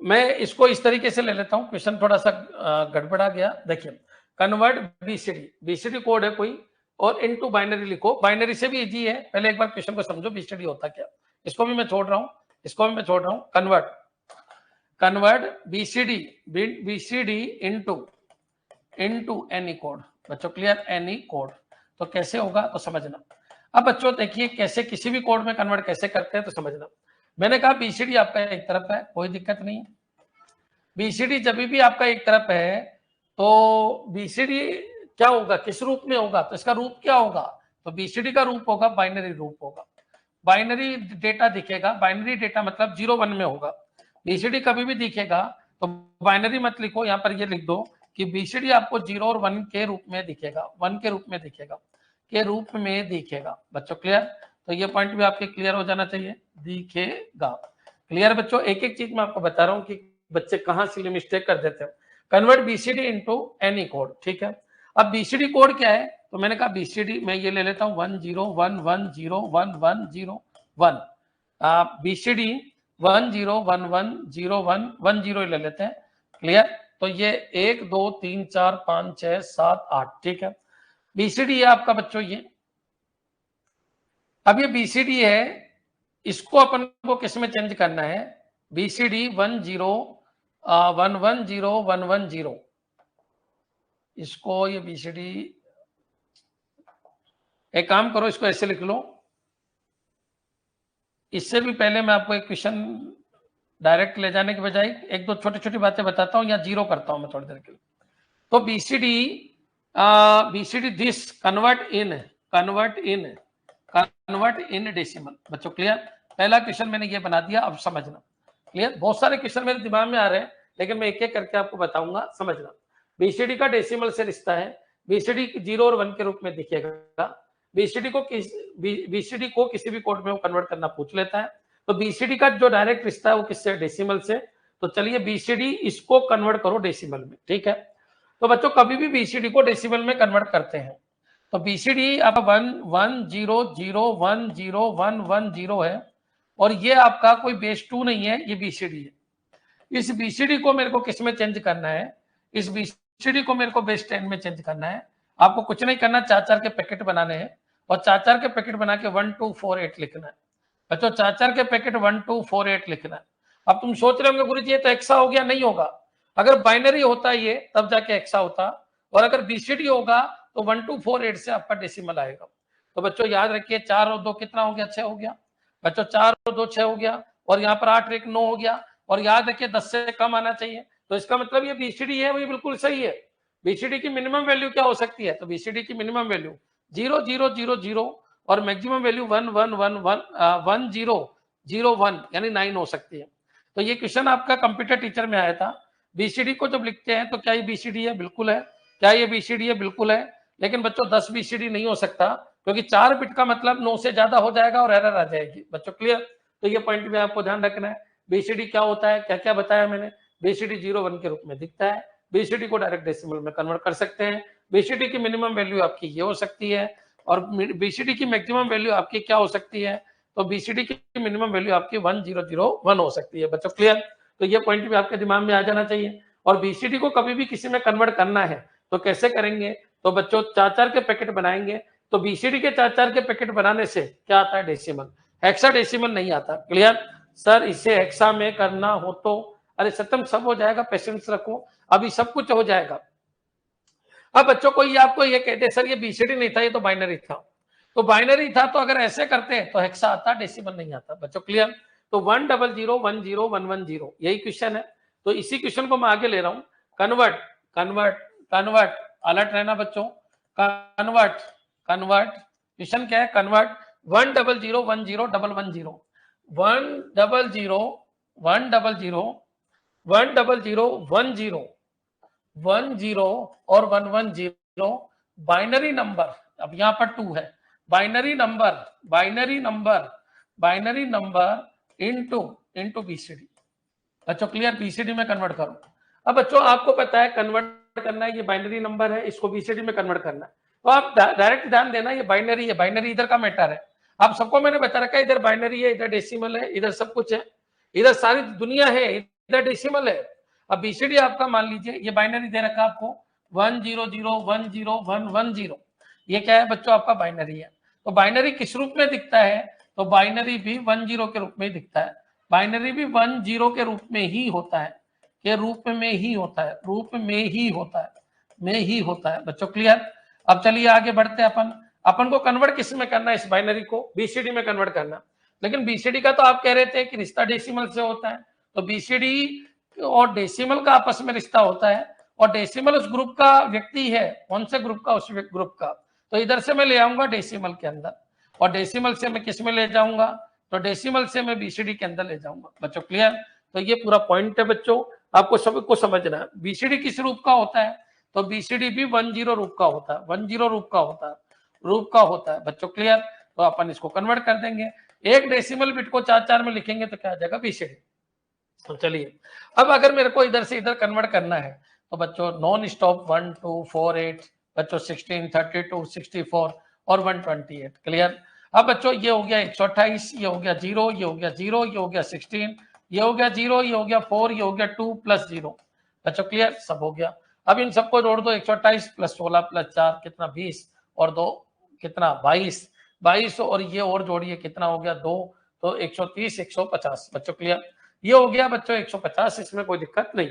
Speaker 1: मैं इसको इस तरीके से ले लेता हूं, क्वेश्चन थोड़ा सा गड़बड़ा गया। देखिए, कन्वर्ट बीसीडी, बीसीडी कोड है कोई, और इनटू बाइनरी लिखो। बाइनरी से भी इजी है, पहले एक बार क्वेश्चन को समझो बीसीडी होता क्या। इसको भी मैं छोड़ रहा हूं, इसको भी मैं छोड़ रहा हूं। Convert BCD into any code. बच्चों क्लियर? Any code. तो कैसे होगा तो समझना। अब बच्चों देखिए कैसे किसी भी कोड में कन्वर्ट कैसे करते हैं तो समझना। मैंने कहा बीसीडी आपका एक तरफ है, कोई दिक्कत नहीं है। बीसीडी जब भी आपका एक तरफ है तो बीसीडी क्या होगा, किस रूप में होगा, तो इसका रूप क्या होगा, तो बीसीडी का रूप होगा बाइनरी रूप होगा। बाइनरी डेटा दिखेगा, बाइनरी डेटा मतलब 0 1 में होगा। बीसीडी कभी भी दिखेगा तो बाइनरी मत लिखो, यहाँ पर ये लिख दो कि बीसीडी आपको 0 और 1 के रूप में दिखेगा, 1 के रूप में दिखेगा, के रूप में दिखेगा। बच्चों क्लियर? तो ये पॉइंट भी आपके क्लियर हो जाना चाहिए, दिखेगा। क्लियर बच्चों? एक एक चीज मैं आपको बता रहा हूँ कि बच्चे कहाँ से मिस्टेक कर देते हैं। Convert BCD into any code, ठीक है। अब बीसीडी कोड क्या है, तो मैंने कहा बीसीडी मैं ये ले लेता हूँ 1 0 1 1 0 1 1 0 1। बीसीडी 1 0 1 1 0 1 1 0 ले लेते हैं। क्लियर? तो ये 1 2 3 4 5 6 7 8, ठीक है। बीसीडी है आपका बच्चों ये। अब ये बीसीडी है, इसको अपन को किस में चेंज करना है, बीसीडी 1 0 1 1 0 1 1 0। इसको ये बीसीडी, एक काम करो इसको ऐसे लिख लो। इससे भी पहले मैं आपको एक क्वेश्चन डायरेक्ट ले जाने के बजाय एक दो छोटी छोटी बातें बताता हूं, या जीरो करता हूं मैं थोड़ी देर के लिए। तो BCD this convert in decimal. बच्चों क्लियर? पहला क्वेश्चन मैंने ये बना दिया, अब समझना। क्लियर? बहुत सारे क्वेश्चन मेरे दिमाग में आ रहे हैं, लेकिन मैं एक एक करके आपको बताऊंगा, समझना। बीसीडी का डेसिमल से रिश्ता है, बीसीडी 0 और 1 के रूप में दिखेगा। बीसीडी को किसी भी कोड में वो कन्वर्ट करना पूछ लेता है, तो बीसीडी का जो डायरेक्ट रिश्ता है वो किससे, डेसिमल से। तो चलिए बीसीडी इसको कन्वर्ट करो डेसिमल में, ठीक है। तो बच्चों कभी भी बीसीडी को डेसिमल में कन्वर्ट करते हैं, तो बीसीडी अब 1 1 0 0 1 0 1 1 0 है, और ये आपका कोई बेस 2 नहीं है, ये बीसीडी है। इस बीसीडी को मेरे को किस में चेंज करना है, इस बीसीडी को मेरे को बेस 10 में चेंज करना है। आपको कुछ नहीं करना, 4-4 के पैकेट बनाने हैं, और 4-4 के पैकेट बना के 1 2 4 8 लिखना है। बच्चों 4-4 के पैकेट 1 2 4 8 लिखना है। अब तुम सोच रहे होंगे गुरुजी ये तो एक्सा हो गया, नहीं होगा। अगर बाइनरी होता ये तब जाके एक्सा होता, और अगर बीसीडी होगा तो 1 2 4 8 से आपका डेसिमल आएगा। तो बच्चों याद रखिए 4 और 2 कितना हो गया, 6 हो गया। बच्चों 4 और 2 6 हो गया, और यहाँ पर 8 और 1 9 हो गया। और याद रखिए 10 से कम आना चाहिए। तो इसका मतलब ये बीसीडी है, वो बिल्कुल सही है। बीसीडी की मिनिमम वैल्यू क्या हो सकती है? तो बीसीडी की मिनिमम वैल्यू 0 0 0 0 और मैक्सिमम वैल्यू 1 1 1 1 0 0 1 यानी 9 हो सकती है। तो ये क्वेश्चन आपका कंप्यूटर टीचर में आया था। बीसीडी को जब लिखते हैं तो क्या ये बीसीडी है? बिल्कुल है। क्या ये बीसीडी है? बिल्कुल है। लेकिन बच्चों 10 बीसीडी नहीं हो सकता, क्योंकि 4 बिट का मतलब 9 से ज्यादा हो जाएगा और एरर आ जाएगी। बच्चों क्लियर? तो ये पॉइंट में आपको ध्यान रखना है। बीसीडी क्या होता है, क्या क्या बताया मैंने। बीसीडी 0 1 के रूप में दिखता है। बीसीडी को डायरेक्ट डेसिमल में कन्वर्ट कर सकते हैं। बीसीडी की मिनिमम वैल्यू आपकी ये हो सकती है और बीसीडी की मैक्सिमम वैल्यू आपकी क्या हो सकती है? तो बीसीडी की मिनिमम वैल्यू आपकी 1001 हो सकती है। बच्चों क्लियर? तो ये पॉइंट भी आपके दिमाग में आ जाना चाहिए। और बीसीडी को कभी भी किसी में कन्वर्ट करना है तो कैसे करेंगे? तो बच्चों 4-4 के पैकेट बनाएंगे। तो बीसीडी के 4-4 के पैकेट बनाने से क्या आता है? डेसिमल। हेक्साडेसिमल नहीं आता। क्लियर? सर इसे हेक्सा में करना हो तो, अरे सत्यम सब हो जाएगा, पेशेंस रखो, अभी सब कुछ हो जाएगा। अब बच्चों को ये आपको ये कहते सर ये बीसीडी नहीं था, ये तो बाइनरी था। तो बाइनरी था तो अगर ऐसे करते तो हेक्सा आता, डेसिमल नहीं आता। बच्चों क्लियर? तो 100101110 यही क्वेश्चन है। तो इसी क्वेश्चन को मैं आगे ले रहा हूं। कन्वर्ट कन्वर्ट कन्वर्ट, अलर्ट रहना बच्चों। कन्वर्ट कन्वर्ट, क्वेश्चन क्या है? कन्वर्ट 100101110 1001010 और 110 बाइनरी नंबर। अब यहां पर 2 है। Binary number into BCD. बच्चों क्लियर? बीसीडी में कन्वर्ट करो। अब बच्चों आपको पता है कन्वर्ट करना है, ये बाइनरी नंबर है, इसको बीसीडी में कन्वर्ट करना है। तो आप डायरेक्ट ध्यान देना, ये बाइनरी है, बाइनरी इधर का मैटर है। आप सबको मैंने बता रखा है, इधर बाइनरी है, इधर डेसिमल है, इधर सब कुछ है, इधर सारी दुनिया है, इधर डेसिमल है। अब बीसीडी आपका मान लीजिए ये बाइनरी दे रखा है आपको 100101110, ये क्या है बच्चों? आपका बाइनरी है। तो बाइनरी किस रूप में दिखता है? तो बाइनरी भी 10 के रूप में दिखता है। बाइनरी भी 10 के रूप में ही होता है, के रूप में ही होता है, रूप में ही होता है, में ही होता है। बच्चों क्लियर? अब चलिए आगे बढ़ते हैं। अपन को कन्वर्ट किस में करना है? इस बाइनरी को बीसीडी में कन्वर्ट करना। लेकिन बीसीडी का तो आप कह रहे थे कि रिश्ता डेसिमल से होता है। तो बीसीडी और डेसिमल का आपस में रिश्ता होता है, और डेसिमल उस ग्रुप का व्यक्ति है। कौन से ग्रुप का? उस ग्रुप का। तो इधर से मैं ले आऊंगा डेसिमल के अंदर, और डेसिमल से मैं किस में ले जाऊंगा? तो डेसिमल से मैं बीसीडी के अंदर ले जाऊंगा। बच्चों क्लियर? तो ये पूरा पॉइंट है बच्चों, आपको सबको समझना है। बीसीडी किस रूप का होता है? तो बीसीडी भी 10 रूप का होता है, 10 रूप का होता है। बच्चों क्लियर? तो अपन इसको कन्वर्ट कर देंगे। एक डेसिमल बिट को 4-4 में लिखेंगे तो क्या आ जाएगा? बीसीडी। तो चलिए अब अगर मेरे को इधर से इधर कन्वर्ट करना है तो बच्चों नॉन स्टॉप 1 2 4 8, बच्चों 16 32 64 और 128। क्लियर? अब बच्चों ये हो गया 128, ये हो गया 0, ये हो गया 0, ये हो गया 16, ये हो गया 0, ये हो गया 4, ये हो गया 2 प्लस 0। बच्चों क्लियर? सब हो गया। अब इन सबको जोड़ दो, 128 प्लस 16 प्लस 4 कितना? 20 और 2 कितना? 22 और ये और जोड़िए कितना हो गया? 2, तो 130 150। बच्चों क्लियर? ये हो गया बच्चों 150, इसमें कोई दिक्कत नहीं।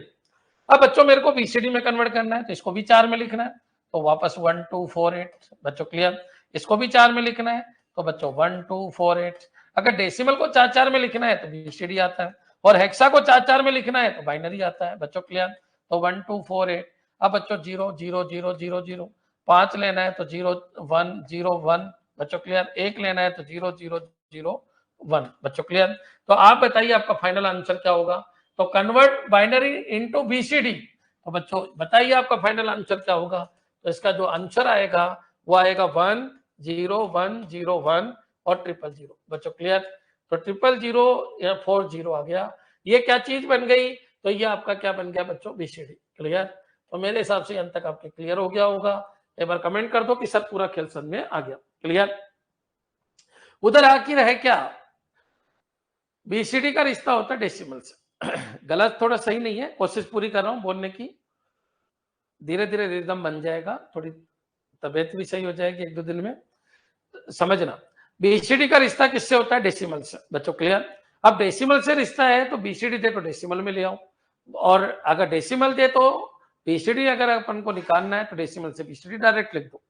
Speaker 1: अब बच्चों मेरे को बीसीडी में कन्वर्ट करना है तो इसको भी 4 में लिखना है, तो वापस 1 2 4 8। बच्चों क्लियर? इसको भी 4 में लिखना है तो बच्चों 1 2 4 8। अगर डेसिमल को 4-4 में लिखना है तो बीसीडी आता है, और हेक्सा को 4-4 में लिखना है तो बाइनरी आता है। बच्चों क्लियर? तो 1 2 4 8। अब बच्चों 0 0 0 0 0, 5 लेना है तो 0 1 0 1। बच्चों क्लियर? 1 लेना है तो 0 0 0 1। बच्चों क्लियर? तो आप बताइए आपका फाइनल आंसर क्या होगा? तो कन्वर्ट बाइनरी इनटू बीसीडी। तो बच्चों बताइए आपका फाइनल आंसर क्या होगा? तो इसका जो आंसर आएगा वो आएगा 1 0 1 0 1 और 000। बच्चों क्लियर? तो 000 या 40 आ गया। ये क्या चीज बन गई? तो ये आपका क्या बन गया बच्चों? बीसीडी। क्लियर? तो मेरे हिसाब से अंत तक आपके क्लियर हो गया होगा। एक बार कमेंट कर दो कि सर पूरा खेल समझ में आ गया। क्लियर? उधर आखिर है क्या? बीसीडी का रिश्ता होता है डेसिमल से। गलत थोड़ा सही नहीं है, कोशिश पूरी कर रहा हूं बोलने की, धीरे धीरे रिदम बन जाएगा, थोड़ी तबीयत भी सही हो जाएगी 1-2 दिन में। समझना, बीसीडी का रिश्ता किससे होता है? डेसिमल से। बच्चों क्लियर? अब डेसिमल से रिश्ता है तो बीसीडी दे तो डेसिमल में ले आओ, और अगर डेसिमल दे तो बीसीडी, अगर अपन को निकालना है तो डेसिमल से बीसीडी डायरेक्ट लिख दो।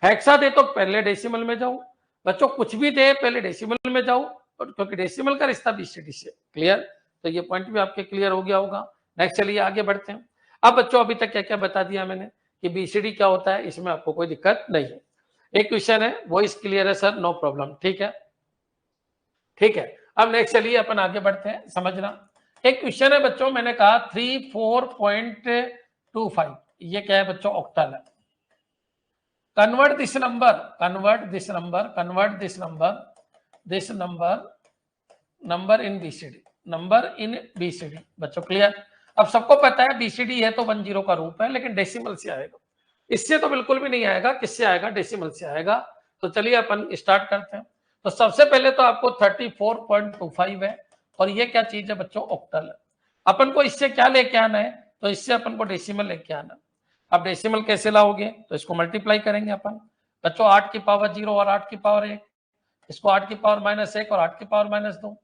Speaker 1: हेक्सा दे तो पहले डेसिमल में जाओ। बच्चों कुछ भी दे पहले डेसिमल में जाओ, क्योंकि डेसिमल का रिश्ता बीसीडी से। क्लियर? तो ये पॉइंट भी आपके क्लियर हो गया होगा। नेक्स्ट चलिए आगे बढ़ते हैं। अब बच्चों अभी तक क्या क्या बता दिया मैंने कि बीसीडी क्या होता है, इसमें आपको कोई दिक्कत नहीं है। एक क्वेश्चन है वो इस क्लियर है सर, नो प्रॉब्लम, ठीक है ठीक है। अब नेक्स्ट चलिए अपन आगे बढ़ते हैं, समझना। एक क्वेश्चन है बच्चों, मैंने कहा 34.25, ये क्या है बच्चों, ऑक्टल है। Convert this number in BCD, बच्चों क्लियर। अब सबको पता है बीसीडी है तो 10 का रूप है, लेकिन डेसिमल से आएगा, इससे तो बिल्कुल भी नहीं आएगा, किससे आएगा, डेसिमल से आएगा। तो चलिए अपन स्टार्ट करते हैं। तो सबसे पहले तो आपको 34.25 है, और ये क्या चीज है बच्चों, ऑक्टल है। अपन को इससे क्या लेके आना है, तो इससे अपन को डेसिमल लेके आना। अब डेसिमल कैसे लाओगे, तो इसको मल्टीप्लाई करेंगे अपन बच्चों, 8 की पावर 0 और 8 की पावर 1, इसको 8 की पावर -1 और 8 की पावर -2।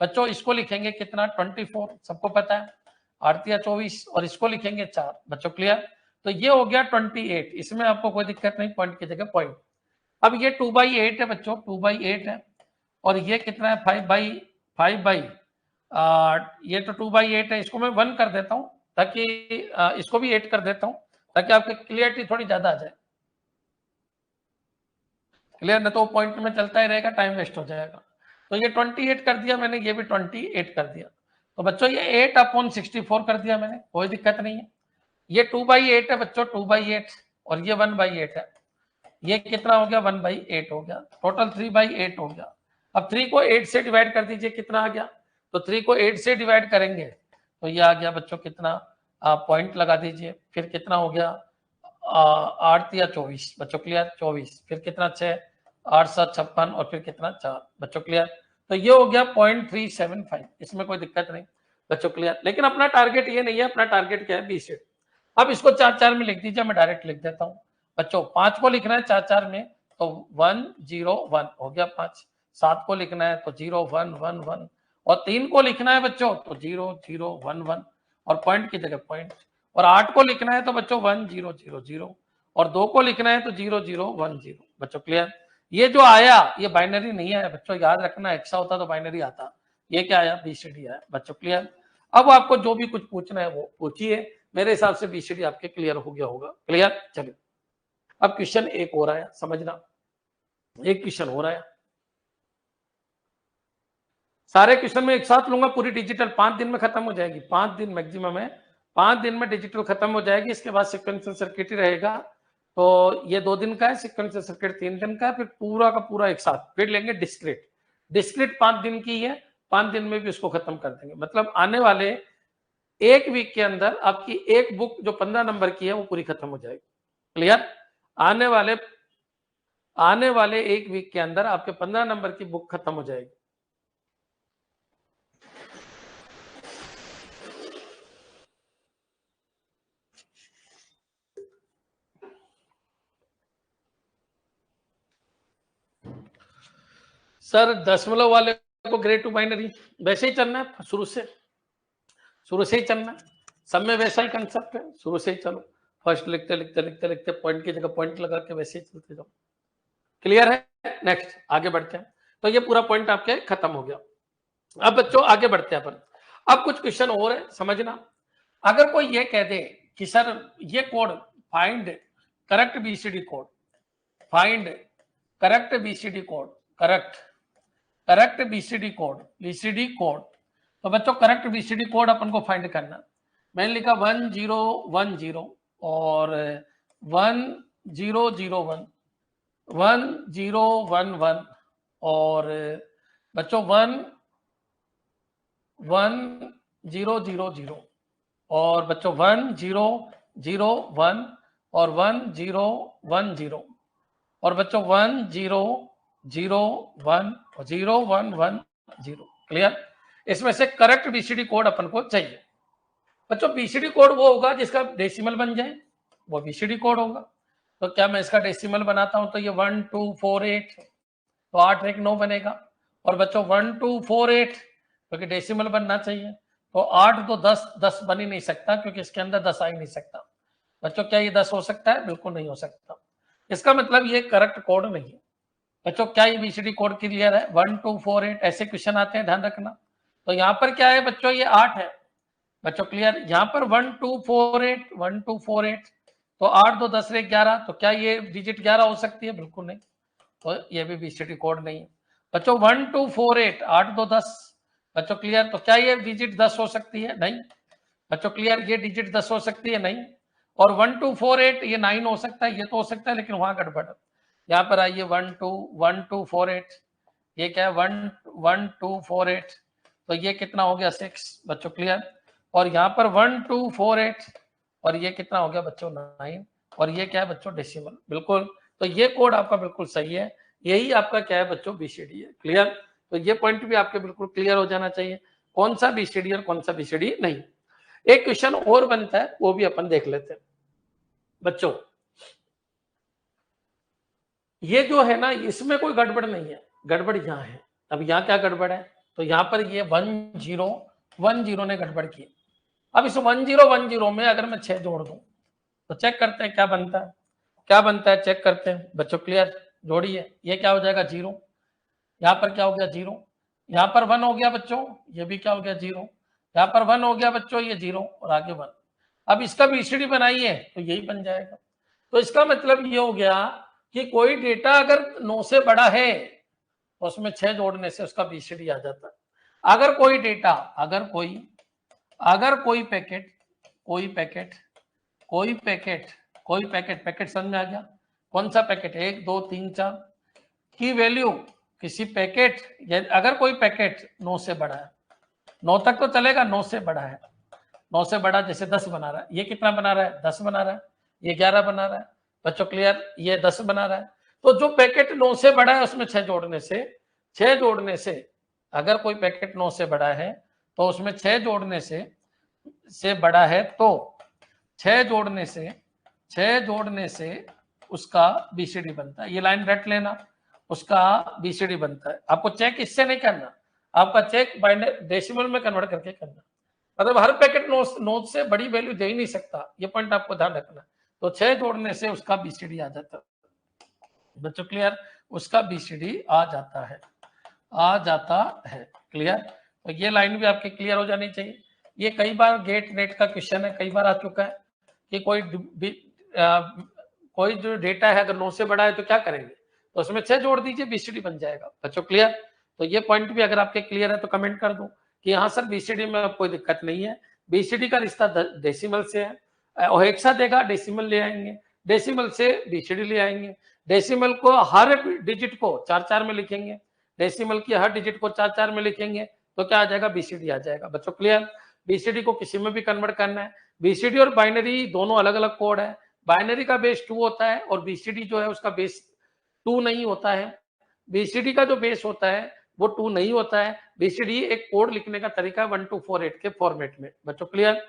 Speaker 1: बच्चों इसको लिखेंगे कितना, 24, सबको पता है, 8 या 24, और इसको लिखेंगे 4। बच्चों क्लियर। तो ये हो गया 28, इसमें आपको कोई दिक्कत नहीं, पॉइंट की जगह पॉइंट। अब ये 2/8 है बच्चों, 2/8 है, और ये कितना है, 5/5, ये तो 2/8 है, इसको मैं 1 कर देता हूं, ताकि इसको भी 8 कर देता हूं, ताकि आपकी क्लियरिटी थोड़ी ज्यादा आ जाए। क्लियर, ना तो पॉइंट में चलता ही रहेगा, टाइम वेस्ट हो जाएगा। तो ये 28 कर दिया मैंने, ये भी 28 कर दिया। तो बच्चों ये 8/64 कर दिया मैंने, कोई दिक्कत नहीं है। ये 2/8 है बच्चों, 2/8, और ये 1/8 है, ये कितना हो गया, 1/8 हो गया, टोटल 3/8 हो गया। अब 3 को 8 से डिवाइड कर दीजिए, कितना आ गया, तो 3 को 8 से डिवाइड करेंगे तो ये आ गया बच्चों कितना, पॉइंट लगा दीजिए, फिर कितना हो गया, 8 या 24, बच्चों क्लियर, 24, फिर कितना 6, 8 7 56, और फिर कितना 4, बच्चों क्लियर। तो ये हो गया 0.375, इसमें कोई दिक्कत नहीं बच्चों क्लियर। लेकिन अपना टारगेट ये नहीं है, अपना टारगेट क्या है, बीसीडी। अब इसको 4 में लिख दीजिए, मैं डायरेक्ट लिख देता हूँ बच्चों। 5 को लिखना है 4 में, तो 1 0 1 हो गया 5। 7 को लिखना है तो 0 1 1 1, और 3 को लिखना है बच्चों तो 0 0 1 1, और पॉइंट की जगह पॉइंट। और 8 को लिखना है तो बच्चों 1 0 0 0, और 2 को लिखना है तो 0 0 1 0, बच्चों क्लियर। ये जो आया ये बाइनरी नहीं है बच्चों, याद रखना, एक्सा होता तो बाइनरी आता, ये क्या आया, बीसीडी आया, बच्चों क्लियर। अब आपको जो भी कुछ पूछना है वो पूछिए, मेरे हिसाब से बीसीडी आपके क्लियर हो गया होगा, क्लियर। चलिए अब क्वेश्चन एक हो रहा है, समझना, एक क्वेश्चन हो रहा है, सारे क्वेश्चन में एक साथ लूंगा, पूरी डिजिटल 5 दिन में खत्म हो जाएगी, 5 दिन मैक्सिमम है, 5 दिन में डिजिटल खत्म हो जाएगी। इसके बाद सिक्वेंशियल सर्किट ही रहेगा, तो ये 2 दिन का है, सिक्वेंशियल सर्किट 3 दिन का है, फिर पूरा का पूरा एक साथ फिर लेंगे डिस्क्रीट। डिस्क्रीट 5 दिन की है, 5 दिन में भी उसको खत्म कर देंगे। मतलब आने वाले एक वीक के अंदर आपकी एक बुक जो 15 नंबर की है वो पूरी खत्म हो जाएगी, क्लियर। आने वाले एक वीक के अंदर आपके 15 नंबर की बुक खत्म हो जाएगी। सर दशमलव वाले को ग्रेड 2 बाइनरी वैसे ही चलना है, शुरू से ही चलना है, सब में वैसा ही कंसेप्ट है, शुरू से ही चलो, फर्स्ट लिखते लिखते लिखते लिखते पॉइंट की जगह पॉइंट लगा के वैसे ही चलते जाओ, क्लियर है। नेक्स्ट आगे बढ़ते हैं। तो ये पूरा पॉइंट आपके खत्म हो गया। अब बच्चों आगे बढ़ते हैं अपन, अब कुछ क्वेश्चन और है, समझना। अगर कोई ये कह दे कि सर ये code find correct BCD code, find correct BCD code, correct BCD code, तो बच्चों करेक्ट बीसीडी कोड अपन को फाइंड करना। मैंने लिखा 1010 और 1001, 1011, और बच्चों 11000, और बच्चों 1001 और 1010, और बच्चों 1001 और 0110, क्लियर। इसमें से करेक्ट बीसीडी कोड अपन को चाहिए। बच्चों बीसीडी कोड वो होगा जिसका डेसिमल बन जाए, वो बीसीडी कोड होगा। तो क्या मैं इसका डेसिमल बनाता हूं, तो ये 1248, तो 8 1 9 बनेगा। और बच्चों 1248 क्योंकि डेसिमल बनना चाहिए, तो 8 तो 10 बन ही नहीं सकता, क्योंकि इसके अंदर 10 आ ही नहीं सकता। बच्चों क्या ये 10 हो सकता है, बिल्कुल नहीं हो सकता। इसका मतलब ये करेक्ट कोड नहीं है। बच्चों क्या ये बीसीडी कोड क्लियर है, 1248 ऐसे क्वेश्चन आते हैं, ध्यान रखना। तो यहाँ पर क्या है बच्चों, ये 8 है बच्चों, क्लियर। यहाँ पर 1 2 4 8 1 2 4 8, तो 8 2 10 1 11, तो क्या ये डिजिट 11 हो सकती है? बिल्कुल नहीं, तो ये भी बीसीडी कोड नहीं है बच्चों। 1 2 4 8 8 2 10 बच्चों, क्लियर। तो क्या ये डिजिट 10 हो सकती है? नहीं बच्चों, क्लियर। ये डिजिट 10 हो सकती है? नहीं। और 1 2 4 8 ये 9 हो सकता है, ये तो हो सकता है, लेकिन वहां गड़बड़। यहाँ पर आइए 1 2 4 8, ये क्या है? 1 2 4 8, तो ये कितना हो गया? 6 बच्चों, क्लियर। और यहाँ पर 1 2 4 8, और ये कितना हो गया बच्चों? 9, और ये क्या है बच्चों? डेसिमल, बिल्कुल। तो ये कोड आपका बिल्कुल सही है, यही आपका क्या है बच्चों? बीसीडी है, क्लियर। तो ये पॉइंट भी आपके बिल्कुल क्लियर हो जाना चाहिए, कौन सा बीसीडी और कौन सा बीसीडी नहीं। एक क्वेश्चन और बनता है, वो भी अपन देख लेते हैं बच्चों। ये जो है ना, इसमें कोई गड़बड़ नहीं है, गड़बड़ यहाँ है। अब यहाँ क्या गड़बड़ है? तो यहाँ पर ये 1 0 1 0 ने गड़बड़ की। अब इस 1 0 1 0 में अगर मैं 6 जोड़ दूं तो चेक करते हैं क्या बनता है, क्या बनता है, चेक करते हैं बच्चों, क्लियर। जोड़िए, ये क्या हो जाएगा? 0। यहाँ पर क्या हो गया? 0। यहाँ पर 1 हो गया बच्चों, ये भी क्या हो गया? 0। यहाँ पर 1 हो गया बच्चों, ये 0, और आगे 1। अब इसका बीसीडी बनाइए तो यही बन जाएगा। तो इसका मतलब ये हो गया कि कोई डेटा अगर 9 से बड़ा है तो उसमें 6 जोड़ने से उसका बीसीडी आ जाता है। अगर कोई डेटा, अगर कोई पैकेट पैकेट समझ में आ गया? कौन सा पैकेट? 1 2 3 4 की वैल्यू किसी पैकेट, अगर कोई पैकेट 9 से बड़ा है, 9 तक तो चलेगा, 9 से बड़ा है, 9 से बड़ा जैसे 10 बना रहा है, ये कितना बना रहा है? 10 बना रहा है, ये 11 बना रहा है बच्चों, क्लियर। ये 10 बना रहा है। तो जो पैकेट 9 से बड़ा है उसमें 6 जोड़ने से अगर कोई पैकेट 9 से बड़ा है तो उसमें 6 जोड़ने से बड़ा है, तो 6 जोड़ने से उसका बीसीडी बनता है। ये लाइन रट लेना, उसका बीसीडी बनता है। आपको चेक इससे नहीं करना, आपका चेक बाइनरी डेसिमल में कन्वर्ट करके करना। मतलब हर पैकेट नोट से बड़ी वैल्यू दे ही नहीं सकता, ये पॉइंट आपको ध्यान रखना। तो 6 जोड़ने से उसका बीसीडी आ जाता है बच्चों, क्लियर। उसका बीसीडी आ जाता है, क्लियर। तो ये लाइन भी आपकी क्लियर हो जानी चाहिए। ये कई बार गेट नेट का क्वेश्चन है, कई बार आ चुका है कि कोई जो डेटा है अगर 9 से बड़ा है तो क्या करेंगे, तो उसमें 6 जोड़ दीजिए, बीसीडी बन जाएगा बच्चों, क्लियर। तो ये पॉइंट भी अगर आपके क्लियर है तो कमेंट कर दो कि हाँ सर बीसीडी में कोई दिक्कत नहीं है, बीसीडी का रिश्ता डेसिमल से है। और हेक्सा देगा, डेसिमल ले आएंगे, डेसिमल से बीसीडी ले आएंगे। डेसिमल को हर डिजिट को 4-4 में लिखेंगे, डेसिमल की हर डिजिट को 4-4 में लिखेंगे, तो क्या आ जाएगा? बीसीडी आ जाएगा बच्चों, क्लियर। बीसीडी को किसी में भी कन्वर्ट करना है। बीसीडी और बाइनरी दोनों अलग अलग कोड है। बाइनरी का बेस 2 होता है और बीसीडी जो है उसका बेस 2 नहीं होता है। बीसीडी का जो बेस होता है वो 2 नहीं होता है। बीसीडी एक कोड लिखने का तरीका है 1 2 4 8 के फॉर्मेट में बच्चों, क्लियर।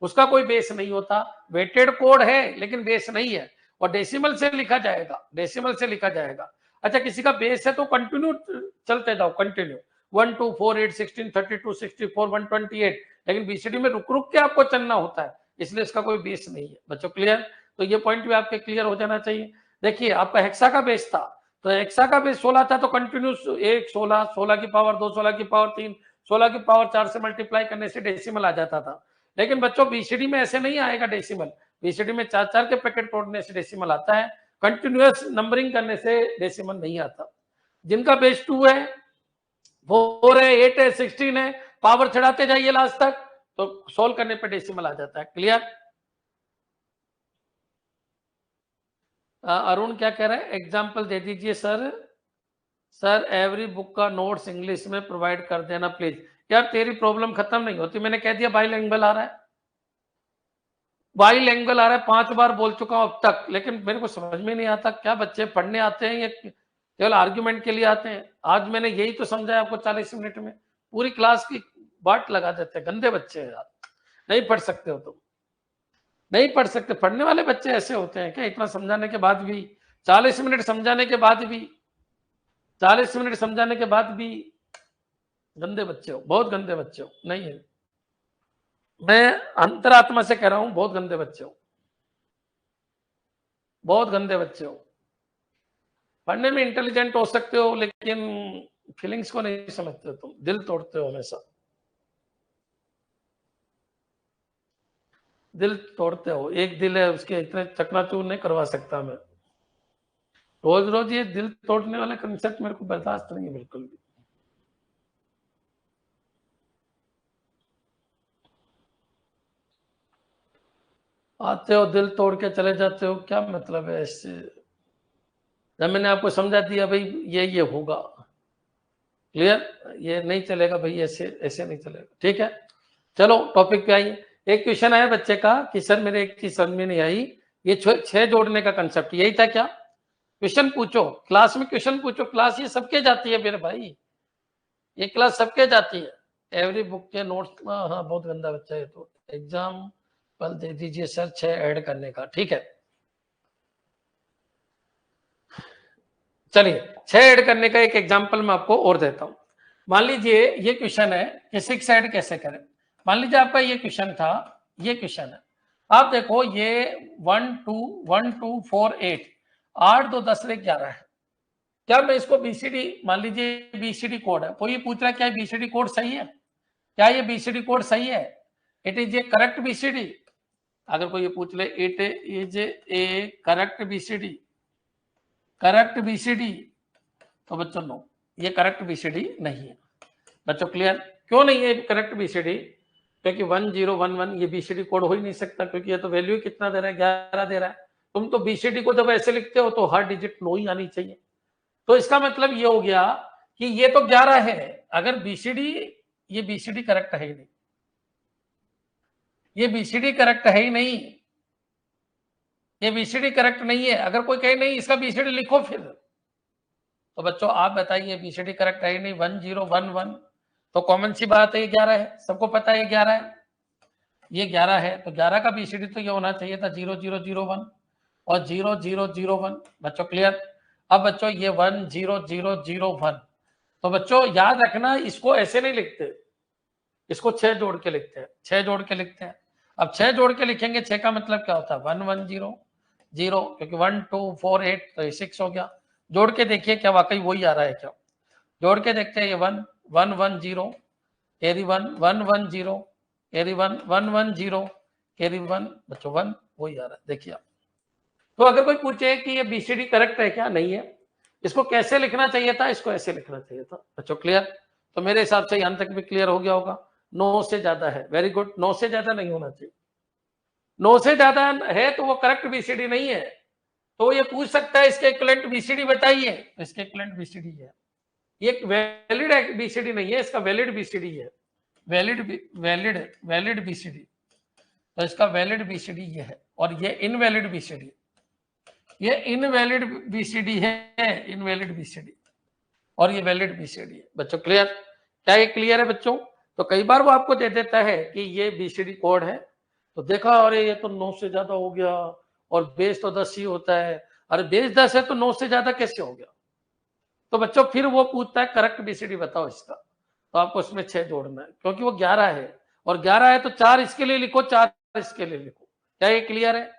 Speaker 1: उसका कोई बेस नहीं होता, वेटेड कोड है लेकिन बेस नहीं है, और डेसिमल से लिखा जाएगा। अच्छा, किसी का बेस है तो कंटिन्यू चलते जाओ, कंटिन्यू 1 2 4 8 16 32 64 128, लेकिन बीसीडी में रुक रुक के आपको चलना होता है, इसलिए इसका कोई बेस नहीं है बच्चों, क्लियर। तो ये पॉइंट भी आपके क्लियर हो जाना चाहिए। देखिए आपका हेक्सा का बेस था, तो हेक्सा का बेस 16 था, तो कंटिन्यूस 1 16 16 की पावर 2 16 की पावर 3 16 की पावर 4 से मल्टीप्लाई करने से डेसिमल आ जाता था। लेकिन बच्चों बीसीडी में ऐसे नहीं आएगा डेसिमल, बीसीडी में 4-4 के पैकेट तोड़ने से डेसिमल आता है, कंटिन्यूअस नंबरिंग करने से डेसिमल नहीं आता। जिनका बेस 2 है, 4 है, 8 है, 16 है, पावर चढ़ाते जाइए लास्ट तक, तो सोल्व करने पे डेसिमल आ जाता है, क्लियर। अरुण क्या कह रहे हैं? एग्जाम्पल दे दीजिए सर एवरी बुक का नोट्स इंग्लिश में प्रोवाइड कर देना प्लीज। यार तेरी प्रॉब्लम खत्म नहीं होती, मैंने कह दिया बाइलिंगुअल आ रहा है, बाइलिंगुअल आ रहा है, 5 बार बोल चुका हूं अब तक, लेकिन मेरे को समझ में नहीं आता क्या बच्चे पढ़ने आते हैं या केवल आर्ग्यूमेंट के लिए आते हैं। आज मैंने यही तो समझाया आपको 40 मिनट में, पूरी क्लास की बाट लगा देते हैं, गंदे बच्चे हैं यार, नहीं पढ़ सकते हो तुम, नहीं पढ़ सकते। पढ़ने वाले बच्चे ऐसे होते हैं क्या? इतना समझाने के बाद भी, 40 मिनट समझाने के बाद भी, 40 मिनट समझाने के बाद भी गंदे बच्चे हो, बहुत गंदे बच्चे हो। नहीं है, मैं अंतरात्मा से कह रहा हूं, बहुत गंदे बच्चे हो, बहुत गंदे बच्चे हो। पढ़ने में इंटेलिजेंट हो सकते हो लेकिन फीलिंग्स को नहीं समझते हो तुम, दिल तोड़ते हो हमेशा। दिल तोड़ते हो, एक दिल है उसके इतने चकनाचूर नहीं करवा सकता मैं। रोज रोज ये दिल तोड़ने वाला कंसेप्ट मेरे को बर्दाश्त नहीं है बिल्कुल भी। आते हो दिल तोड़ के चले जाते हो, क्या मतलब है इससे? जब मैंने आपको समझा दिया भाई ये होगा, क्लियर, ये नहीं चलेगा भाई, ऐसे ऐसे नहीं चलेगा, ठीक है। चलो टॉपिक पे आइए। एक क्वेश्चन आया बच्चे का कि सर मेरे एक चीज समझ में नहीं आई, ये 6 जोड़ने का कंसेप्ट यही था क्या? क्वेश्चन पूछो क्लास में, क्वेश्चन पूछो क्लास, ये सबके जाती है मेरे भाई, ये क्लास सबके जाती है। एवरी बुक के नोट्स, हाँ बहुत गंदा बच्चा है तो एग्जाम पल दे दीजिए सर 6 ऐड करने का, ठीक है। चलिए 6 ऐड करने का एक एग्जांपल मैं आपको और देता हूं। मान लीजिए ये क्वेश्चन है कि 6 ऐड कैसे करें। मान लीजिए आपका ये क्वेश्चन था, ये क्वेश्चन है, आप देखो ये 1 2 1 2 4 8 8 2 10 11 है। क्या मैं इसको बीसीडी, मान लीजिए बीसीडी कोड है, कोई ये पूछ रहा है क्या बीसीडी कोड सही है, क्या ये बीसीडी कोड सही है, it is A correct BCD. अगर कोई ये पूछ ले it is A correct BCD, correct BCD, तो बच्चों नो, ये करेक्ट बीसीडी नहीं है। बच्चों क्लियर, क्यों नहीं है करेक्ट बीसीडी? क्योंकि 1011 ये बीसीडी कोड हो ही नहीं सकता, क्योंकि ये तो वैल्यू कितना दे रहा है, 11 दे रहा है। तुम तो बीसीडी को जब ऐसे लिखते हो तो हर डिजिट नो ही आनी चाहिए। तो इसका मतलब ये हो गया कि ये तो 11 है, अगर बीसीडी, ये बीसीडी करेक्ट है ही नहीं, ये बीसीडी करेक्ट है ही नहीं, ये बीसीडी करेक्ट नहीं है। अगर कोई कहे नहीं इसका बीसीडी लिखो फिर, तो बच्चों आप बताइए बीसीडी करेक्ट है ही नहीं, 1011, तो कॉमन सी बात है ये 11 है, सबको पता है ये 11 है, ये 11 है, तो 11 का बीसीडी तो ये होना चाहिए था 0001 और 0001। बच्चों क्लियर। अब बच्चों ये 10001, तो बच्चों याद रखना इसको ऐसे नहीं लिखते, इसको 6 जोड़ के लिखते हैं, 6 जोड़ के लिखते हैं। अब 6 जोड़ के लिखेंगे, 6 का मतलब क्या होता है 1100, क्योंकि 1 2 4 8 तो ये 6 हो गया। जोड़ के देखिए क्या वाकई वही आ रहा है क्या, जोड़ के देखते हैं। ये 1 1 1 0 कैरी 1 1 1 0 कैरी 1 1 1 0 कैरी 1, बच्चों 1 वही आ रहा है, देखिए आप। तो अगर कोई पूछे कि ये बीसीडी करेक्ट है क्या, नहीं है, इसको कैसे लिखना चाहिए था, इसको ऐसे लिखना चाहिए था। बच्चों क्लियर। तो मेरे हिसाब से यहां तक भी क्लियर हो गया होगा। 9 से ज्यादा है, वेरी गुड, 9 से ज्यादा नहीं होना चाहिए। 9 से ज्यादा है तो वो करेक्ट बीसीडी नहीं है, तो ये पूछ सकता है इसके इक्विवेलेंट बीसीडी बताइए, तो इसके इक्विवेलेंट बीसीडी है, ये वैलिड बीसीडी नहीं है, इसका वैलिड बीसीडी है, वैलिड बीसीडी, तो इसका वैलिड बीसीडी ये है, और ये इनवैलिड बीसीडी, ये इनवैलिड बीसीडी है, इनवैलिड बीसीडी, और ये वैलिड बीसीडी है। बच्चों क्लियर, क्या ये क्लियर है बच्चों? तो कई बार वो आपको दे देता है कि ये बीसीडी कोड है, तो देखा अरे ये तो 9 से ज्यादा हो गया, और बेस तो 10 ही होता है, अरे बेस 10 है तो 9 से ज्यादा कैसे हो गया? तो बच्चों फिर वो पूछता है करेक्ट बीसीडी बताओ इसका, तो आपको इसमें 6 जोड़ना है, क्योंकि वो 11 है, और 11 है तो 4 इसके लिए लिखो, 4 इसके लिए लिखो। क्या ये क्लियर है?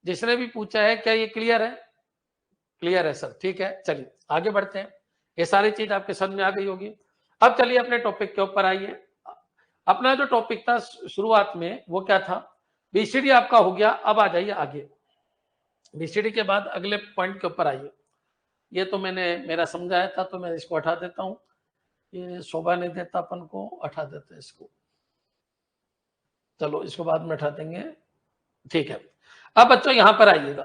Speaker 1: जिसने भी पूछा है क्या ये क्लियर है? क्लियर है सर, ठीक है। चलिए आगे बढ़ते हैं, ये सारी चीज आपके समझ में आ गई होगी। अब चलिए अपने टॉपिक के ऊपर आइए। अपना जो टॉपिक था शुरुआत में वो क्या था, बीसीडी आपका हो गया। अब आ जाइए आगे, बीसीडी के बाद अगले पॉइंट के ऊपर आइए। ये तो मैंने मेरा समझाया था, तो मैं इसको हटा देता हूँ, ये शोभा नहीं देता अपन को, हटा देते हैं इसको, चलो इसको बाद में हटा देंगे, ठीक है। अब बच्चों यहां पर आइएगा,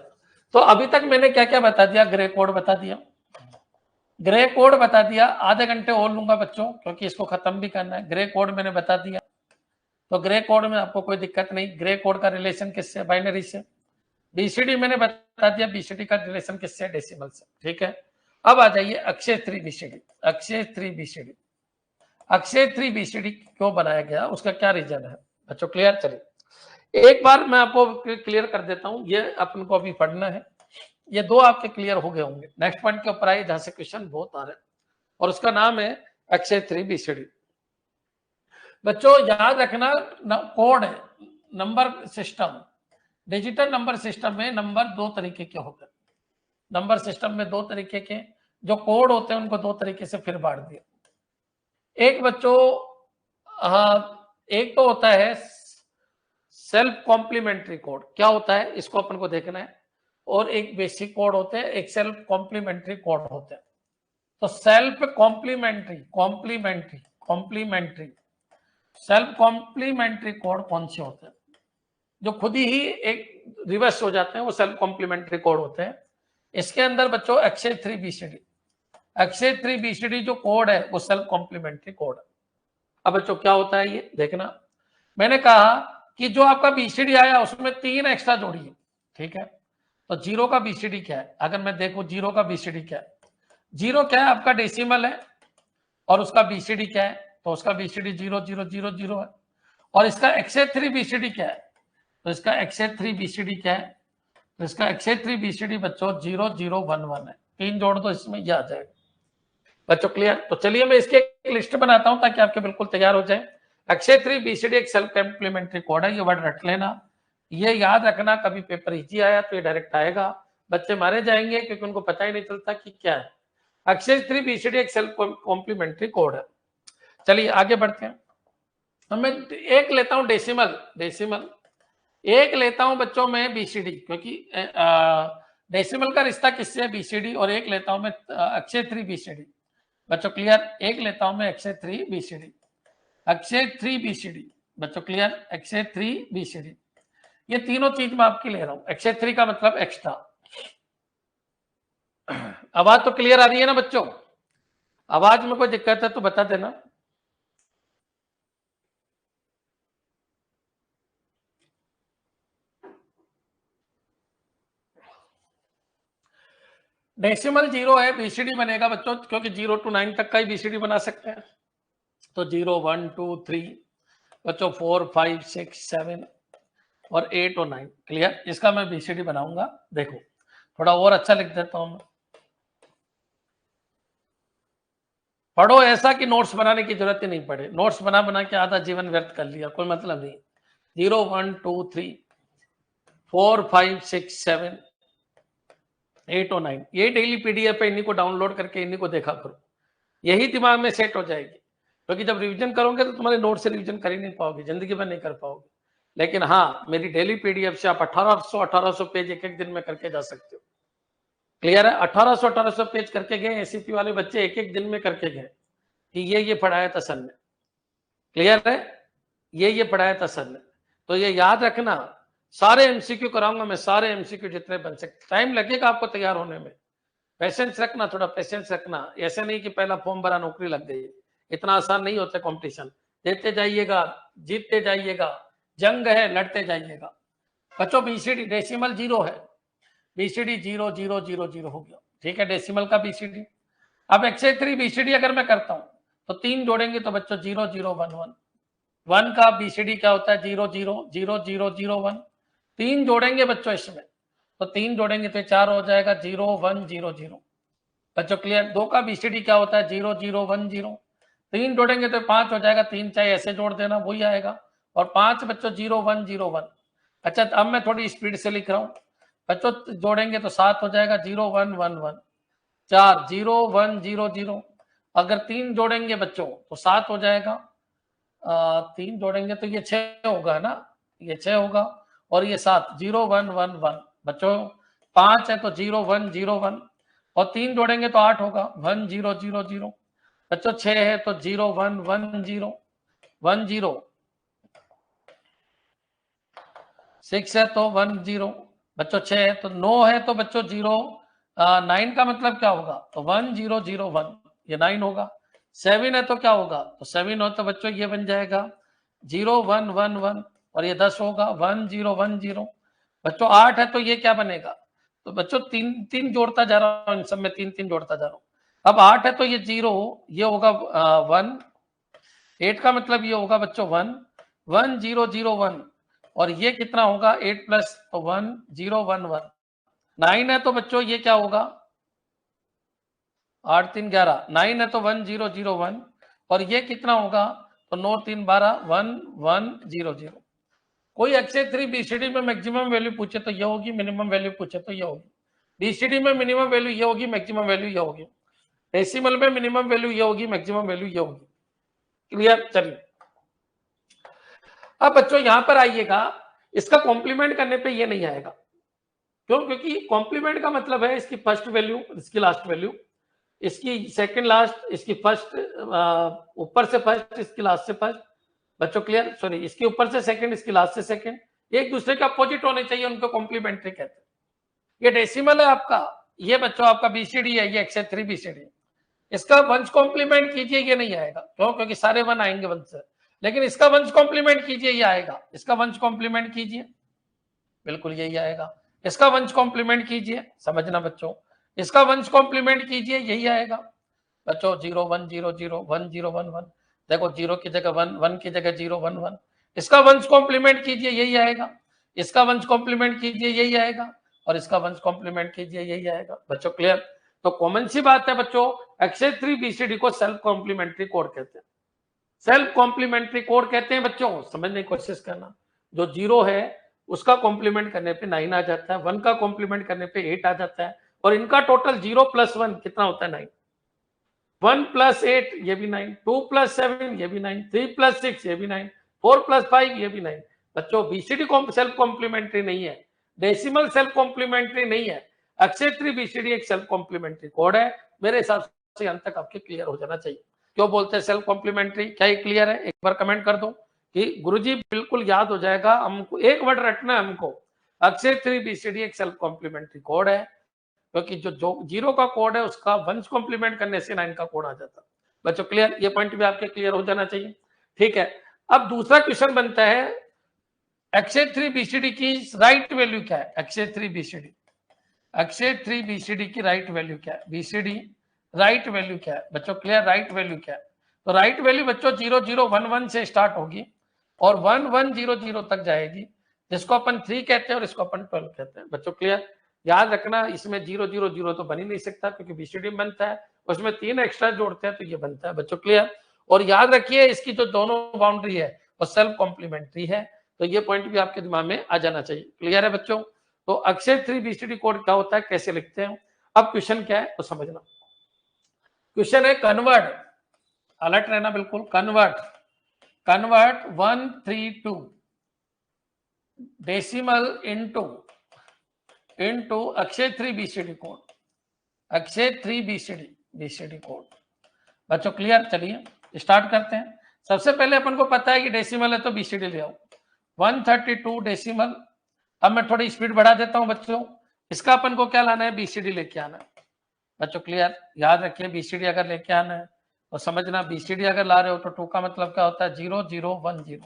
Speaker 1: तो अभी तक मैंने क्या क्या बता दिया, ग्रे कोड बता दिया, ग्रे कोड बता दिया, आधे घंटे और लूंगा बच्चों क्योंकि इसको खत्म भी करना है। ग्रे कोड मैंने बता दिया, तो ग्रे कोड में आपको कोई दिक्कत नहीं। ग्रे कोड का रिलेशन किससे? बाइनरी से। बीसीडी मैंने बता दिया, बीसीडी का रिलेशन किससे? डेसिमल से, ठीक है। अब आ जाइए Akshay 3 BCD. Akshay 3 BCD, Akshay 3 BCD क्यों बनाया गया, उसका क्या रीजन है बच्चों? क्लियर। चलिए एक बार मैं आपको क्लियर कर देता हूं, ये अपन को अभी पढ़ना है, ये 2 आपके क्लियर हो गए होंगे। नेक्स्ट पॉइंट के ऊपर आइए जहां से क्वेश्चन बहुत आ रहे हैं, और उसका नाम है अक्षय 3 बीसीडी। बच्चों याद रखना, कोड है, number system, digital number system में नंबर 2 तरीके के होते हैं। नंबर सिस्टम में 2 तरीके के जो कोड होते हैं उनको 2 तरीके से फिर बांट दिया। एक बच्चों, हाँ, एक तो होता है सेल्फ कॉम्प्लीमेंट्री कोड क्या होता है, इसको अपन को देखना है। और एक बेसिक कोड होते हैं, एक सेल्फ कॉम्प्लीमेंट्री कोड होते हैं। तो self complementary self complementary code कौन से होते हैं? जो खुद ही एक रिवर्स हो जाते हैं वो सेल्फ कॉम्प्लीमेंट्री कोड होते हैं। इसके अंदर बच्चों एक्सेस 3 बीसीडी जो कोड है वो सेल्फ कॉम्प्लीमेंट्री कोड है। अब बच्चों क्या होता है ये देखना, मैंने कहा कि जो आपका बीसीडी आया उसमें 3 एक्स्ट्रा जोड़िए, ठीक है। तो 0 का बीसीडी क्या है? अगर मैं देखूं 0 का बीसीडी क्या है, 0 क्या है आपका डेसिमल है, और उसका बीसीडी क्या है? तो उसका बीसीडी 0000 है। और इसका एक्सेस 3 बीसीडी क्या है? तो इसका एक्सेस 3 बीसीडी क्या है? तो इसका एक्सेस 3 बीसीडी बच्चों 0011 है। 3 जोड़ दो इसमें, ये आ जाएगा बच्चों। क्लियर? तो चलिए मैं इसके एक लिस्ट बनाता हूं ताकि आपके बिल्कुल तैयार हो जाए। एक्सेस 3 बीसीडी एक सेल्फ कॉम्प्लीमेंट्री कोड है, ये वर्ड रट लेना, ये याद रखना। कभी पेपर इजी आया तो ये डायरेक्ट आएगा, बच्चे मारे जाएंगे क्योंकि उनको पता ही नहीं चलता कि क्या है। एक्सेस 3 बीसीडी एक सेल्फ कॉम्प्लीमेंट्री कोड है। चलिए आगे बढ़ते हैं। तो मैं एक लेता हूं डेसिमल, एक लेता हूं बच्चों में बीसीडी, क्योंकि डेसिमल का रिश्ता किससे है? बीसीडी। और एक लेता हूं मैं एक्सेस 3 बीसीडी बच्चों। क्लियर? एक लेता हूं मैं एक्सेस 3 बीसीडी, एक्सेस 3 बीसीडी बच्चों। क्लियर? एक्सेस 3 बीसीडी, ये तीनों चीज मैं आपकी ले रहा हूं। एक्सेस 3 का मतलब एक्स्ट्रा। आवाज तो क्लियर आ रही है ना बच्चों? आवाज में कोई दिक्कत है तो बता देना। डेसिमल 0 है, बीसीडी बनेगा बच्चों, क्योंकि 0 to 9 तक का ही बीसीडी बना सकते हैं। तो 0 1 2 3 बच्चों 4 5 6 7 और 8 और 9। क्लियर? इसका मैं बीसीडी बनाऊंगा। देखो थोड़ा और अच्छा लिख देता हूं मैं, पढ़ो ऐसा कि नोट्स बनाने की जरूरत ही नहीं पड़े। नोट्स बना बना के आधा जीवन व्यर्थ कर लिया, कोई मतलब नहीं। 0 1 2 3 4 5 6 7 8 और 9, ये डेली पीडीएफ है, इन्हीं को डाउनलोड करके इन्हीं को देखा करो, यही दिमाग में सेट हो जाएगी। क्योंकि जब रिवीजन करोगे तो तुम्हारे नोट से रिवीजन कर ही नहीं पाओगे, जिंदगी में नहीं कर पाओगे। लेकिन हाँ, मेरी डेली पीडीएफ से आप 1800 पेज एक एक दिन में करके जा सकते हो। क्लियर है? 1800 पेज करके गए एसीपी वाले बच्चे, एक एक दिन में करके गए कि ये पढ़ाया था सर ने। क्लियर है? ये पढ़ाया था सर ने। तो ये याद रखना, सारे एमसीक्यू कराऊंगा मैं, सारे एमसीक्यू जितने बन सकते। टाइम लगेगा आपको तैयार होने में, पेशेंस रखना, थोड़ा पेशेंस रखना। ऐसे नहीं कि पहला फॉर्म भरा नौकरी लग गई, इतना आसान नहीं होता कंपटीशन। देते जाइएगा, जीतते जाइएगा, जंग है, लड़ते जाइएगा बच्चों। बीसीडी डेसिमल 0 है, बीसीडी 0000 हो गया, ठीक है, डेसिमल का बीसीडी। अब एक्सेस 3 बीसीडी अगर मैं करता हूं तो 3 जोड़ेंगे तो बच्चों 0011। 1 का बीसीडी क्या होता है? 000001। 3 जोड़ेंगे बच्चों इसमें, तो 3 जोड़ेंगे तो 4 हो जाएगा 0100 बच्चों। क्लियर? 2 का बीसीडी क्या होता है? 0010। 3 जोड़ेंगे तो 5 हो जाएगा, 3 चाहे ऐसे जोड़ देना वही आएगा। और 5 बच्चों 0101। अच्छा अब मैं थोड़ी स्पीड से लिख रहा हूँ बच्चों, जोड़ेंगे तो 7 हो जाएगा 0111। 4 0100। अगर 3 जोड़ेंगे बच्चों तो 7 हो जाएगा, 3 जोड़ेंगे तो ये 6 होगा ना, ये 6 होगा। और ये 7 0111 बच्चों। 5 है तो 0101 और 3 जोड़ेंगे तो 8 होगा 1000 बच्चों। 6 है तो 0110 10। 6 है तो 10 बच्चों। 6 है तो 9 है तो बच्चों 0। 9 का मतलब क्या होगा? तो 1001, ये 9 होगा। 7 है तो क्या होगा? तो 7 हो तो बच्चों ये बन जाएगा 0111 और ये 10 होगा 1010 बच्चों। 8 है तो ये क्या बनेगा? तो बच्चों 3 जोड़ता जा रहा हूँ, इन सब में 3 जोड़ता जा रहा हूँ। अब 8 है तो ये 0, ये होगा 1। 8 का मतलब ये होगा बच्चों 1 1001 और ये कितना होगा? 8 प्लस तो 1011। 9 है तो बच्चों ये क्या होगा? 8 3 11। 9 है तो 1001 और ये कितना होगा? तो 9 3 12 1100। कोई एक्सेस 3 बीसीडी में मैक्सिमम वैल्यू पूछे तो ये होगी, मिनिमम वैल्यू पूछे तो ये होगी। बीसीडी में मिनिमम वैल्यू ये होगी, मैक्सिमम वैल्यू ये होगी। डेसिमल में मिनिमम वैल्यू ये होगी, मैक्सिमम वैल्यू ये होगी। क्लियर? चलिए अब बच्चों यहां पर आइएगा, इसका कॉम्प्लीमेंट करने पे ये नहीं आएगा। क्यों? क्योंकि कॉम्प्लीमेंट का मतलब है इसकी फर्स्ट वैल्यू, इसकी लास्ट वैल्यू, इसकी सेकंड लास्ट, इसकी फर्स्ट, ऊपर से फर्स्ट, इसकी लास्ट से फर्स्ट। बच्चों क्लियर? सॉरी, इसके ऊपर से सेकंड, इसकी लास्ट से सेकंड, एक दूसरे के अपोजिट होने चाहिए, उनको कॉम्प्लीमेंट्री कहते हैं। ये डेसिमल है आपका, ये बच्चों आपका बीसीडी है, ये एक्सेट 3 बीसीडी। इसका वंश कॉम्प्लीमेंट कीजिए, ये नहीं आएगा। क्यों? क्योंकि सारे वन आएंगे वंश से। लेकिन इसका वंश कॉम्प्लीमेंट कीजिए, ये आएगा। इसका वंश कॉम्प्लीमेंट कीजिए, बिल्कुल यही आएगा। इसका वंश कॉम्प्लीमेंट कीजिए, समझना बच्चों, इसका वंश कॉम्प्लीमेंट कीजिए, यही आएगा बच्चों। 0 1 0 0 1 0 1 1, देखो 0 की जगह 1, 1 की जगह 0 1 1। इसका वंश कॉम्प्लीमेंट कीजिए, यही आएगा। इसका वंश कॉम्प्लीमेंट कीजिए, यही आएगा। और इसका वंश कॉम्प्लीमेंट कीजिए, यही आएगा। बच्चों क्लियर? तो कॉमन सी बात है बच्चों, एक्सेट 3 बीसीडी को सेल्फ कॉम्प्लीमेंट्री कोड कहते हैं। सेल्फ कॉम्प्लीमेंट्री कोड कहते हैं बच्चों, समझने की कोशिश करना। जो 0 है उसका कॉम्प्लीमेंट करने पे 9 आ जाता है, 1 का कॉम्प्लीमेंट करने पे 8 आ जाता है, और इनका टोटल 0 + 1 कितना होता है? 9। 1 + 8 ये भी 9, 2 + 7 ये भी 9, 3 + 6 ये भी 9, 4 + 5 ये भी 9। बच्चों बीसीडी सेल्फ कॉम्प्लीमेंट्री नहीं है, डेसिमल सेल्फ कॉम्प्लीमेंट्री नहीं है, एक्सेट 3 बीसीडी एक सेल्फ कॉम्प्लीमेंट्री कोड है। मेरे हिसाब से अंत तक आपके क्लियर हो जाना चाहिए। क्यों बोलते हैं सेल्फ कॉम्प्लीमेंट्री? क्या ये क्लियर है? एक बार कमेंट कर दो कि गुरुजी बिल्कुल याद हो जाएगा। हमको एक वर्ड रटना है, हमको एक्सेट 3 बीसीडी एक सेल्फ कॉम्प्लीमेंट्री कोड है, क्योंकि जो 0 का कोड है उसका वंश कॉम्प्लीमेंट करने से 9 का कोड आ जाता। बच्चों क्लियर? ये पॉइंट भी आपके क्लियर हो जाना चाहिए। ठीक है, अब दूसरा क्वेश्चन बनता है, एक्सेट 3 बीसीडी की राइट वैल्यू क्या है? एक्सेट 3 बीसीडी, एक्सेट 3 बीसीडी की राइट वैल्यू क्या है? बीसीडी राइट वैल्यू क्या है बच्चों? क्लियर? राइट वैल्यू क्या है? तो राइट वैल्यू बच्चों 0 0 1 1 से स्टार्ट होगी और 1 1 0 0 तक जाएगी, जिसको अपन 3 कहते हैं और इसको अपन 12 कहते हैं। बच्चों क्लियर? याद रखना, इसमें 0 0 0 तो बन ही नहीं सकता, क्योंकि बीसीडी बनता है, उसमें 3 एक्स्ट्रा जोड़ते हैं तो ये बनता है। बच्चों क्लियर? और याद रखिए इसकी जो दोनों बाउंड्री है वो सेल्फ कॉम्प्लीमेंट्री है, तो ये पॉइंट भी आपके दिमाग में आ जाना चाहिए। क्लियर है बच्चों? तो अक्षर 3 बीसीडी कोड क्या होता है, कैसे लिखते हैं? अब क्वेश्चन क्या है तो समझना। क्वेश्चन है कन्वर्ट, अलर्ट रहना बिल्कुल, convert 132 decimal into Akshay 3 BCD code, Akshay 3 BCD code. बच्चों क्लियर? चलिए स्टार्ट करते हैं। सबसे पहले अपन को पता है कि डेसिमल है तो बीसीडी ले आओ। 132 डेसिमल। अब मैं थोड़ी स्पीड बढ़ा देता हूं बच्चों, इसका अपन को क्या लाना है? बीसीडी लेके आना है। बच्चों क्लियर? याद रखिए बीसीडी अगर लेके आना है तो समझना, बीसीडी अगर ला रहे हो तो 2 का मतलब क्या होता है? 0 0 1 0,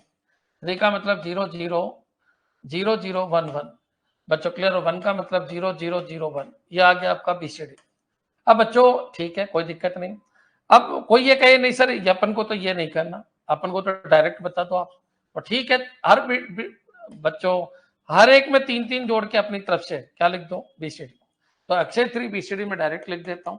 Speaker 1: 3 का मतलब 0 0 0 0 1 1। बच्चों क्लियर? 1 का मतलब 0 0 0 1। ये आ गया आपका बीसीडी। अब बच्चों ठीक है, कोई दिक्कत नहीं। अब कोई ये कहे नहीं सर ये अपन को तो ये नहीं करना, अपन को तो डायरेक्ट बता दो आप, और ठीक है। हर बच्चों हर एक में 3 3 जोड़ के अपनी तरफ से क्या लिख दो? बीसीडी। तो अक्षय 3 बीसीडी में डायरेक्ट लिख देता हूँ,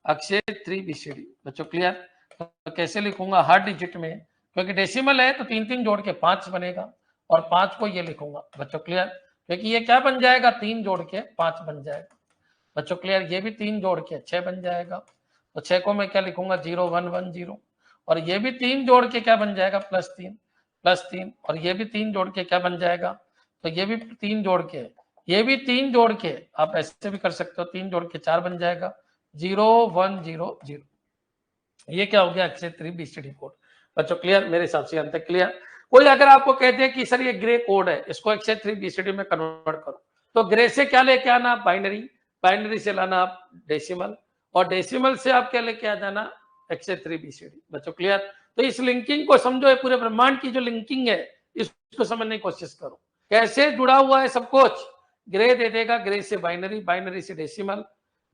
Speaker 1: अक्षय 3 बीसीडी। बच्चों क्लियर? तो कैसे लिखूंगा? हर डिजिट में, क्योंकि डेसिमल है तो 3 3 जोड़ के 5 बनेगा, और 5 को ये लिखूंगा। बच्चों क्लियर? क्योंकि ये क्या बन जाएगा? 3 जोड़ के 5 बन जाएगा। बच्चों क्लियर? ये भी 3 जोड़ के 6 बन जाएगा, तो 6 को मैं क्या लिखूंगा? 0 1 1 0। और ये भी 3 जोड़ के क्या बन जाएगा? +3, और ये भी 3 जोड़ के क्या बन जाएगा? तो ये भी 3 जोड़ के, ये भी 3 जोड़ के, आप ऐसे भी कर सकते हो, 3 जोड़ के 4 बन जाएगा, 0 1 0 0। ये क्या हो गया? Akshay 3 BCD code. बच्चों क्लियर? मेरे हिसाब से अंत तक क्लियर। कोई अगर आपको कहते हैं कि सर ये ग्रे कोड है, इसको अक्षय 3 बीसीडी में कन्वर्ट करो, तो ग्रे से क्या लेके आना? बाइनरी, बाइनरी से लाना आप डेसिमल, और डेसिमल से आप क्या लेके आ जाना? अक्षय 3 बीसीडी। बच्चों क्लियर? तो इस लिंकिंग को समझो, पूरे ब्रह्मांड की जो लिंकिंग है इसको समझने की कोशिश करो, कैसे जुड़ा हुआ है सब कुछ। ग्रे दे देगा, ग्रे से बाइनरी, बाइनरी से डेसिमल,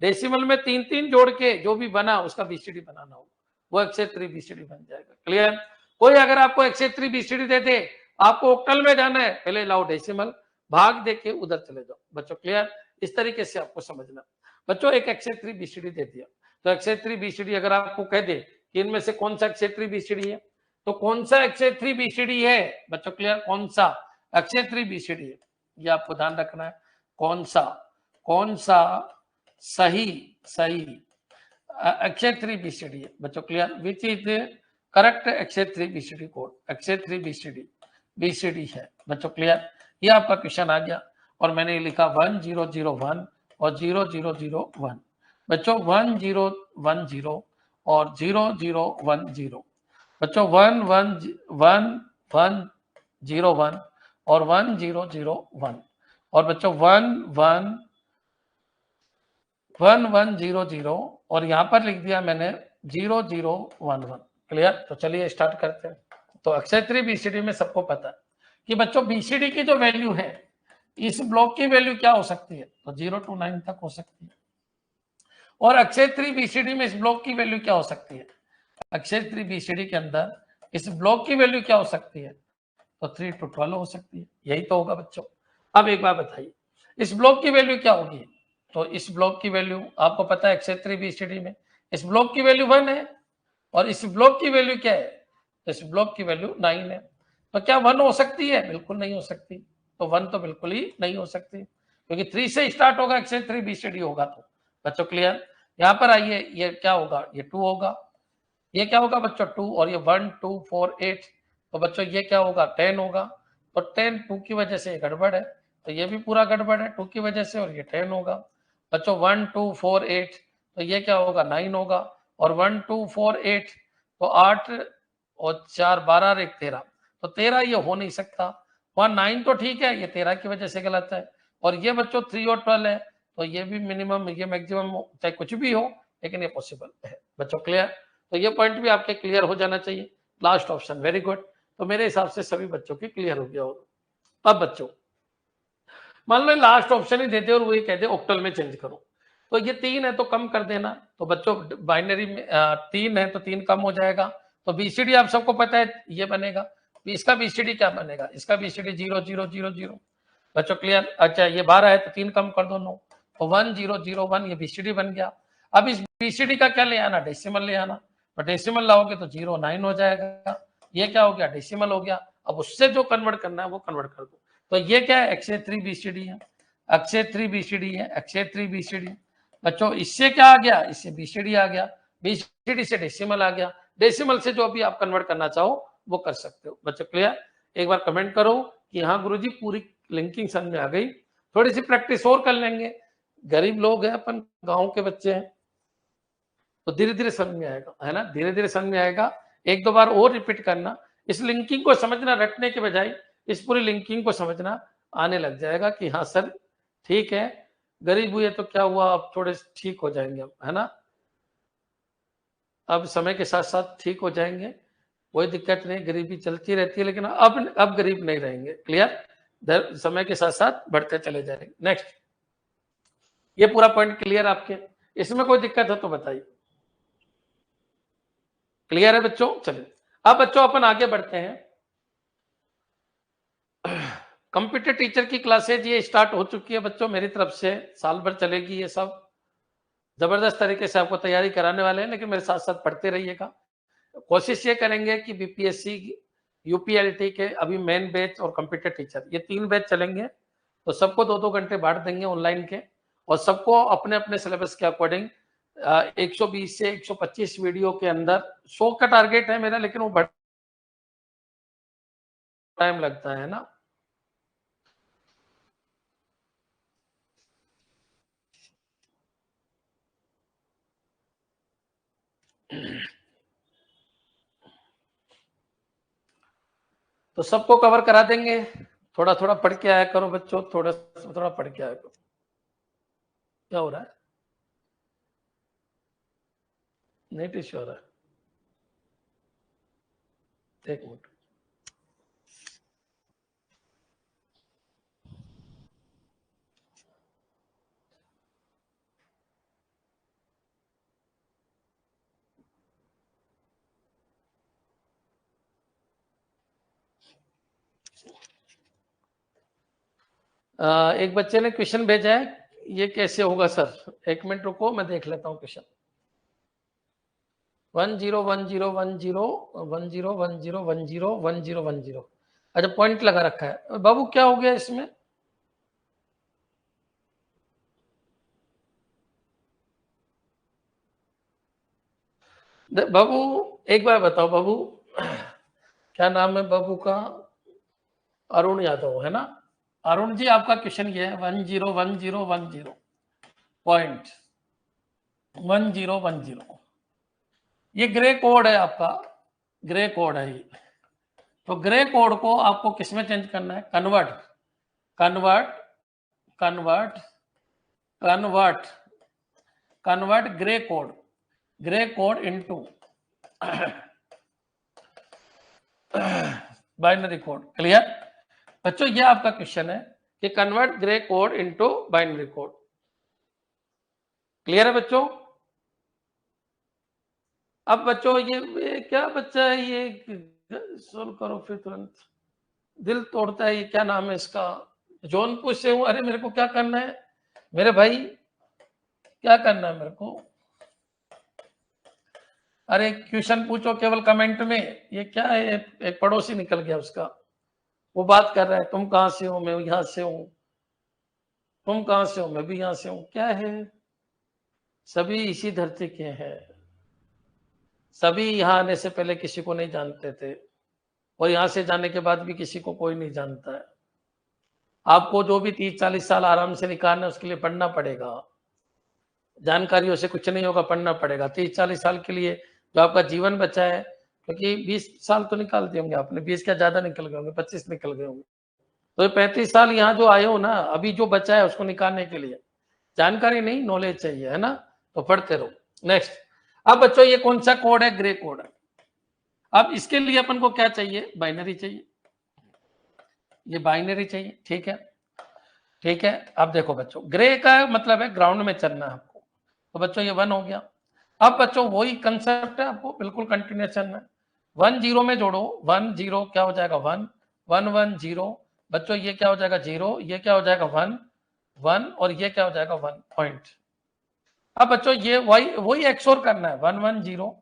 Speaker 1: डेसिमल में 3 3 जोड़ के जो भी बना उसका बीसीडी बनाना होगा, वो अक्षय 3 बीसीडी बन जाएगा। क्लियर? कोई अगर आपको अक्षय 3 बीसीडी दे दे, आपको ऑक्टल में जाना है, पहले लाओ डेसिमल, भाग देके उधर चले जाओ। बच्चों क्लियर? इस तरीके से आपको समझना। बच्चों एक अक्षय 3 बीसीडी दे दिया, तो अक्षय 3 बीसीडी अगर आपको कह दे कि इनमें से कौन सा अक्षय 3 बीसीडी है, तो कौन सा अक्षय 3 बीसीडी है? बच्चों क्लियर? कौन सा अक्षय 3 बीसीडी है, ये आपको ध्यान रखना है। कौन सा सही अक्षय 3 बीसीडी है। बच्चों clear? Which is correct Akshay 3 BCD code, Akshay 3 BCD है। बच्चों क्लियर? ये आपका क्वेश्चन आ गया और मैंने लिखा 1001 और 0001। बच्चों 1010 और 0010, बच्चों 1101 और 1001, और बच्चों 1100 और यहाँ पर लिख दिया मैंने 0011। क्लियर? तो चलिए स्टार्ट करते हैं। तो अक्षय ट्री बीसीडी में सबको पता है कि बच्चों बीसीडी की जो वैल्यू है, इस ब्लॉक की वैल्यू क्या हो सकती है? तो 0 to 9 तक हो सकती है। और अक्षय ट्री बीसीडी में इस ब्लॉक की वैल्यू क्या हो सकती है? अक्षय ट्री बीसीडी के अंदर इस ब्लॉक की वैल्यू क्या हो सकती है? तो 3 to 12 हो सकती है। यही तो होगा बच्चों। अब एक बार बताइए, इस ब्लॉक की वैल्यू क्या होगी? तो इस ब्लॉक की वैल्यू आपको पता है अक्षय ट्री बीसीडी में इस ब्लॉक की वैल्यू 1 है और इस ब्लॉक की वैल्यू क्या है? तो इस ब्लॉक की वैल्यू 9 है। तो क्या 1 हो सकती है? बिल्कुल नहीं हो सकती। तो 1 तो बिल्कुल ही नहीं हो सकती, क्योंकि 3 से स्टार्ट होगा अक्षय ट्री बीसीडी होगा। तो बच्चों क्लियर? यहाँ पर आइए, ये क्या होगा? ये 2 होगा। ये क्या होगा बच्चों? 2, और ये 1 2 4 8, तो बच्चों ये क्या होगा? 10 होगा। तो 10 2 की वजह से गड़बड़ है, तो ये भी पूरा गड़बड़ है 2 की वजह से, और ये 10 होगा। बच्चों 1 2 4 8, तो ये क्या होगा? 9 होगा। और 1 2 4 8, तो 8 और 4 12 और 1 13, तो 13 ये हो नहीं सकता। वहां 9 तो ठीक है, ये 13 की वजह से गलत है। और ये बच्चों 3 और 12 है, तो ये भी मिनिमम, ये मैक्सिमम, चाहे कुछ भी हो, लेकिन ये पॉसिबल है। बच्चों क्लियर? तो ये पॉइंट भी आपके क्लियर हो जाना चाहिए। Last option, very good. तो मेरे हिसाब से सभी बच्चों की क्लियर हो गया होगा। अब बच्चों मान लो लास्ट ऑप्शन ही देते और वो ये कहते ऑक्टल में चेंज करो, तो ये 3 है तो कम कर देना। तो बच्चों बाइनरी में 3 है तो 3 कम हो जाएगा। तो बीसीडी आप सबको पता है ये बनेगा। इसका बीसीडी क्या बनेगा? इसका बीसीडी 0 0 0 0। बच्चों क्लियर? अच्छा ये 12 है तो 3 कम कर दो, 9। तो 1 0 0 1 ये बीसीडी बन गया। अब इस बीसीडी का क्या ले आना? डेसिमल ले आना। तो डेसिमल लाओगे तो 0 9 हो जाएगा। ये क्या हो गया? डेसिमल हो गया। अब उससे जो कन्वर्ट करना है वो कन्वर्ट कर दो। तो ये क्या है? अक्षय ट्री बीसीडी है। अक्षय ट्री बीसीडी है। Akshay tree BCD. बच्चों इससे क्या आ गया? इससे बीसीडी आ गया। बीसीडी से डेसिमल आ गया। डेसिमल से जो भी आप कन्वर्ट करना चाहो वो कर सकते हो। बच्चों क्लियर? एक बार कमेंट करो कि हाँ गुरुजी पूरी लिंकिंग समझ में आ गई। थोड़ी सी प्रैक्टिस और कर लेंगे, गरीब लोग हैं अपन, गांव के बच्चे हैं, तो धीरे धीरे समझ में आएगा, है ना? धीरे धीरे समझ में आएगा। एक दो बार और रिपीट करना, इस लिंकिंग को समझना, रटने के बजाय इस पूरी लिंकिंग को समझना, आने लग जाएगा कि हाँ सर ठीक है, गरीब हुए तो क्या हुआ, अब थोड़े ठीक हो जाएंगे, है ना? अब समय के साथ साथ ठीक हो जाएंगे, कोई दिक्कत नहीं, गरीबी चलती रहती है, लेकिन अब गरीब नहीं रहेंगे। क्लियर? समय के साथ साथ बढ़ते चले जाएंगे। नेक्स्ट, ये पूरा पॉइंट क्लियर आपके? इसमें कोई दिक्कत है तो बताइए। क्लियर है बच्चों? चलिए अब बच्चों अपन आगे बढ़ते हैं। कंप्यूटर टीचर की क्लासेज ये स्टार्ट हो चुकी है बच्चों मेरी तरफ से, साल भर चलेगी ये सब। जबरदस्त तरीके से आपको तैयारी कराने वाले हैं, लेकिन मेरे साथ साथ पढ़ते रहिएगा। कोशिश ये करेंगे कि बीपीएससी, यूपीएलटी के अभी मेन बैच और कंप्यूटर टीचर, ये 3 बैच चलेंगे। तो सबको 2-2 घंटे बांट देंगे ऑनलाइन के, और सबको अपने अपने सिलेबस के अकॉर्डिंग 120 से 125 वीडियो के अंदर 100 का टारगेट है मेरा, लेकिन वो बड़ा टाइम लगता है ना। तो सबको कवर करा देंगे। थोड़ा थोड़ा पढ़ के आया करो बच्चों, थोड़ा थोड़ा पढ़ के आया करो। क्या हो रहा है? नेट इश्यू हो रहा है, एक मिनट। एक बच्चे ने क्वेश्चन भेजा है, ये कैसे होगा सर? 1 मिनट रुको, मैं देख लेता हूँ क्वेश्चन। 10101010101010। अच्छा पॉइंट लगा रखा है बाबू, क्या हो गया इसमें? बाबू एक बार बताओ बाबू, क्या नाम है बाबू का? अरुण यादव है ना? अरुण जी आपका क्वेश्चन ये है 101010.1010, ये ग्रे कोड है आपका, ग्रे कोड है ये। तो ग्रे कोड को आपको किसमें चेंज करना है? Convert convert convert convert convert grey code into binary code. Clear बच्चों? ये आपका क्वेश्चन है कि convert grey code into binary code. Clear है बच्चों? अब बच्चों ये क्या बच्चा है ये, सोल्व करो फिर तुरंत, दिल तोड़ता है। ये क्या नाम है इसका? जौनपुर से हूं। अरे मेरे को क्या करना है मेरे भाई, क्या करना है मेरे को? अरे क्वेश्चन पूछो केवल कमेंट में। ये क्या है? एक पड़ोसी निकल गया उसका, वो बात कर रहा है तुम कहां से हो, मैं यहां से हूं, तुम कहां से हो, मैं भी यहां से हूं। क्या है? सभी इसी धरती के हैं, सभी यहाँ आने से पहले किसी को नहीं जानते थे, और यहाँ से जाने के बाद भी किसी को कोई नहीं जानता है। आपको जो भी 30-40 साल आराम से निकालना है उसके लिए पढ़ना पड़ेगा, जानकारियों से कुछ नहीं होगा, पढ़ना पड़ेगा। 30-40 साल के लिए जो आपका जीवन बचा है, क्योंकि 20 साल तो निकाल दिए होंगे आपने, 20 क्या ज्यादा निकल गए होंगे, 25 निकल गए होंगे, तो 35 साल यहाँ जो आए हो ना, अभी जो बचा है उसको निकालने के लिए जानकारी नहीं, नॉलेज चाहिए, है ना? तो पढ़ते रहो। नेक्स्ट, अब बच्चों ये कौन सा कोड है? ग्रे कोड है। अब इसके लिए अपन को क्या चाहिए? बाइनरी चाहिए, ये बाइनरी चाहिए। ठीक है, ठीक है। अब देखो बच्चों, ग्रे का मतलब है ग्राउंड में चलना है आपको, तो बच्चों ये 1 हो गया। अब बच्चों वही कंसेप्ट है, आपको बिल्कुल कंटिन्यूस चलना है। 1 0 में जोड़ो, 1 0 क्या हो जाएगा? 1 1 1 0। बच्चों ये क्या हो जाएगा? 0, ये क्या हो जाएगा? 1 1, और ये क्या हो जाएगा? 1 पॉइंट। अब बच्चों ये वही एक्सोर करना है, 1 1 0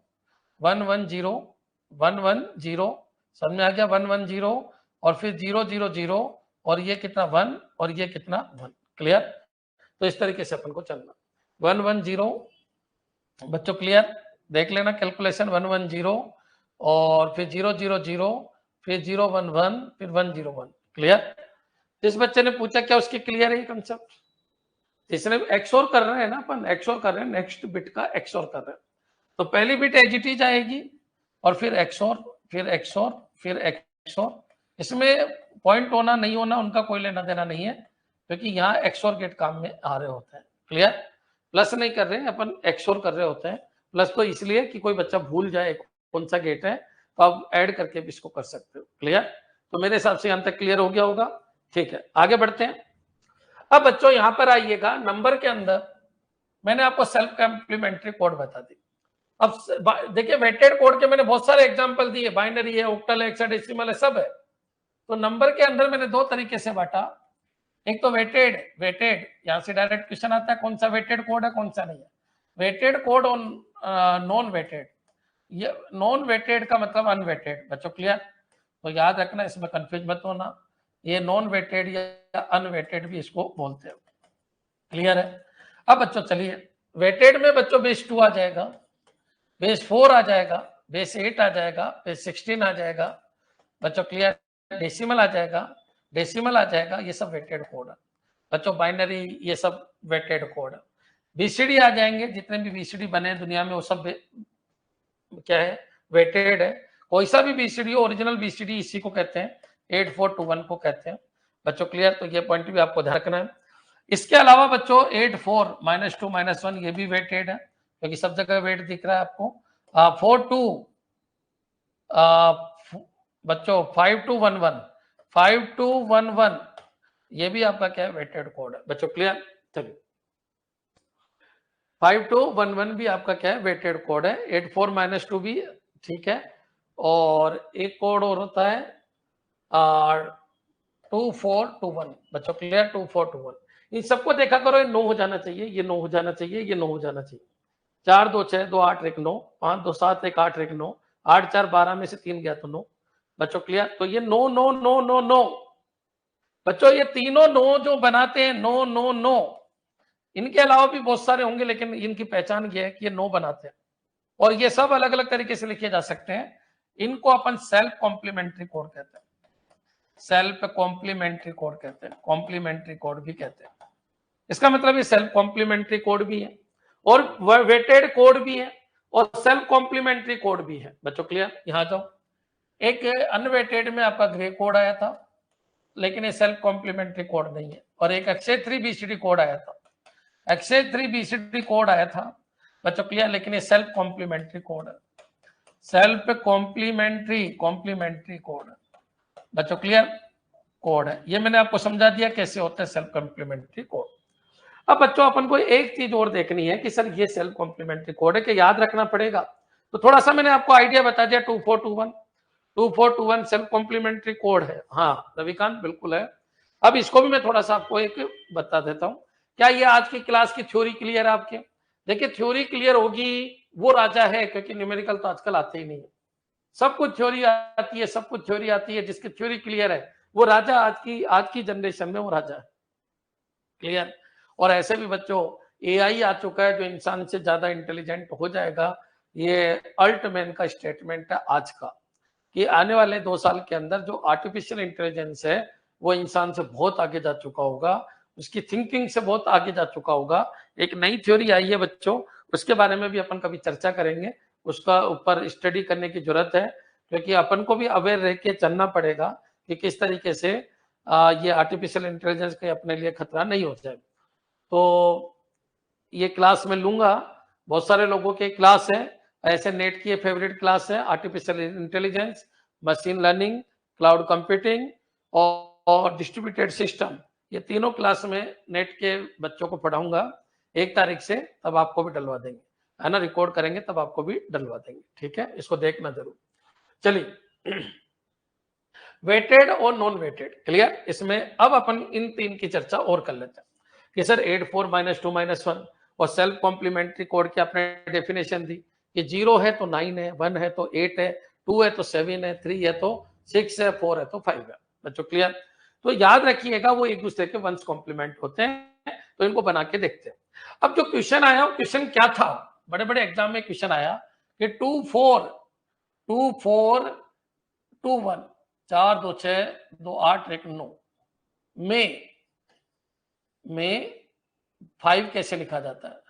Speaker 1: 1 1 0 1 1 0, समझ में आ गया? 1 1 0 और फिर 0 0 0, और ये कितना? 1, और ये कितना? 1। क्लियर? तो इस तरीके से अपन को चलना, 1 1 0 बच्चों। क्लियर? देख लेना कैलकुलेशन, 1 1 0 और फिर 0 0 0, फिर 0 1 1, फिर 1 0 1। क्लियर? जिस बच्चे ने पूछा क्या उसकी क्लियर है ये कंसेप्ट? जिसने एक्सोर कर रहे हैं ना, अपन एक्सोर कर रहे हैं, नेक्स्ट बिट का एक्सोर कर रहे हैं, तो पहली बिट एजिटी आएगी, और फिर एक्सोर, फिर एक्सोर, फिर एक्सोर। इसमें पॉइंट होना नहीं होना उनका कोई लेना देना नहीं है, क्योंकि यहाँ एक्सोर गेट काम में आ रहे होते हैं। क्लियर? प्लस नहीं कर रहे हैं अपन, एक्सोर कर रहे होते हैं। प्लस तो इसलिए कि कोई बच्चा भूल जाए कौन सा गेट है, तो आप ऐड करके भी इसको कर सकते हो। क्लियर? तो मेरे हिसाब से यहां तक क्लियर हो गया होगा। ठीक है, आगे बढ़ते हैं। अब बच्चों यहां पर आइएगा, नंबर के अंदर मैंने आपको सेल्फ कॉम्प्लीमेंट्री कोड बता दी। अब देखिए वेटेड कोड के मैंने बहुत सारे एग्जांपल दिए, बाइनरी है, ऑक्टल है, हेक्साडेसिमल है, सब है। तो नंबर के अंदर मैंने दो तरीके से बांटा, एक तो वेटेड यहां से डायरेक्ट क्वेश्चन आता है कौन सा वेटेड कोड है कौन सा नहीं है। वेटेड कोड और नॉन वेटेड। ये नॉन वेटेड का मतलब अनवेटेड। बच्चों क्लियर? तो याद रखना, इसमें कंफ्यूज मत होना, ये नॉन वेटेड या अनवेटेड भी इसको बोलते हैं। क्लियर है? अब बच्चों चलिए, वेटेड में बच्चों बेस 2 आ जाएगा, बेस 4 आ जाएगा, बेस 8 आ जाएगा, बेस 16 आ जाएगा। बच्चों क्लियर? डेसिमल आ जाएगा, डेसिमल आ जाएगा, ये सब वेटेड कोड है। बच्चों बाइनरी ये सब वेटेड कोड है। बीसीडी आ जाएंगे, जितने भी बीसीडी बने दुनिया में वो सब क्या है? वेटेड है। कोई सा भी बीसीडी ओरिजिनल बीसीडी इसी को कहते हैं, 8421 को कहते हैं। बच्चों क्लियर? तो ये पॉइंट भी आपको ध्यान रखना है। इसके अलावा बच्चों 84 -2 -1 ये भी वेटेड है, क्योंकि सब जगह वेट दिख रहा है आपको। 42 बच्चों 5211 ये भी आपका क्या है? वेटेड कोड है। बच्चों क्लियर? चलिए, 5211 भी आपका क्या है? वेटेड कोड है। 84 -2 भी ठीक है, और एक कोड और होता है 2421। बच्चों क्लियर? 2421। इन सबको देखा करो, ये 9 हो जाना चाहिए, ये 9 हो जाना चाहिए, ये 9 हो जाना चाहिए। 4 2 6 2 8 1 9, 5 2 7 1 8 1 9, 8 4 12 में से 3 गया तो 9। बच्चों क्लियर? तो ये 9 9 9 9 9। बच्चों ये तीनों 9 जो बनाते हैं, 9 9 9, इनके अलावा भी बहुत सारे होंगे, लेकिन इनकी पहचान ये है कि ये 9 बनाते हैं, और ये सब अलग अलग तरीके से लिखे जा सकते हैं। इनको अपन सेल्फ कॉम्प्लीमेंट्री कोड कहते हैं। सेल्फ कॉम्प्लीमेंट्री कोड कहते हैं, कॉम्प्लीमेंट्री कोड भी कहते हैं। इसका मतलब ये सेल्फ कॉम्प्लीमेंट्री कोड भी है और वेटेड कोड भी है और सेल्फ कॉम्प्लीमेंट्री कोड भी है। बच्चों क्लियर? यहां जाओ, एक अनवेटेड में आपका ग्रे कोड आया था, लेकिन ये सेल्फ कॉम्प्लीमेंट्री कोड नहीं है, और एक अक्षय 3 बीसीडी कोड आया था, अक्षय 3 बीसीडी कोड आया था बच्चों क्लियर, लेकिन ये सेल्फ कॉम्प्लीमेंट्री कोड है, सेल्फ कॉम्प्लीमेंट्री कोड बच्चों क्लियर कोड है। ये मैंने आपको समझा दिया कैसे होता है सेल्फ कॉम्प्लीमेंट्री कोड। अब बच्चों अपन को एक चीज और देखनी है कि सर ये सेल्फ कॉम्प्लीमेंट्री कोड है कि याद रखना पड़ेगा, तो थोड़ा सा मैंने आपको आइडिया बता दिया। 2421 सेल्फ कॉम्प्लीमेंट्री कोड है। हाँ रविकांत बिल्कुल है। अब इसको भी मैं थोड़ा सा आपको एक बता देता हूं। क्या ये आज की क्लास की थ्योरी क्लियर है आपके? देखिए थ्योरी क्लियर होगी वो राजा है, क्योंकि न्यूमेरिकल तो आजकल आते ही नहीं है। सब कुछ थ्योरी आती है, सब कुछ थ्योरी आती है, जिसकी थ्योरी क्लियर है वो राजा आज की जनरेशन में वो राजा है। क्लियर? और ऐसे भी बच्चों एआई आ चुका है जो इंसान से ज्यादा इंटेलिजेंट हो जाएगा। ये अल्टमैन का स्टेटमेंट है आज का, कि आने वाले 2 साल के अंदर जो आर्टिफिशियल इंटेलिजेंस है वो इंसान से बहुत आगे जा चुका होगा, उसकी थिंकिंग से बहुत आगे जा चुका होगा। एक नई थ्योरी आई है बच्चों, उसके बारे में भी अपन कभी चर्चा करेंगे, उसका ऊपर स्टडी करने की जरूरत है, क्योंकि अपन को भी अवेयर रह के चलना पड़ेगा कि किस तरीके से ये आर्टिफिशियल इंटेलिजेंस के अपने लिए खतरा नहीं हो जाए। तो ये क्लास में लूंगा, बहुत सारे लोगों के क्लास है ऐसे, नेट की फेवरेट क्लास है artificial intelligence, machine learning, cloud computing और डिस्ट्रीब्यूटेड सिस्टम। ये तीनों क्लास में नेट के बच्चों को पढ़ाऊंगा 1 तारीख से, तब आपको भी डलवा देंगे, है ना, रिकॉर्ड करेंगे तब आपको भी डलवा देंगे। ठीक है, इसको देखना जरूर। चलिए वेटेड और नॉन वेटेड क्लियर। इसमें अब अपन इन 3 की चर्चा और कर लेते हैं कि सर 8 4 -2 -1 और सेल्फ कॉम्प्लीमेंट्री कोड की आपने डेफिनेशन दी कि 0 है तो 9 है, 1 है तो 8 है, 2 है तो 7 है, 3 है तो 6 है, 4 है तो 5 है। बच्चों क्लियर? तो याद रखिएगा वो एक दूसरे के वंश कॉम्प्लीमेंट होते हैं, तो इनको बना के देखते हैं। अब जो क्वेश्चन आया वो क्वेश्चन क्या था, बड़े बड़े एग्जाम में क्वेश्चन आया कि 2 4 2 1 4 2 6 2 8 1 9 में 5 कैसे लिखा जाता है,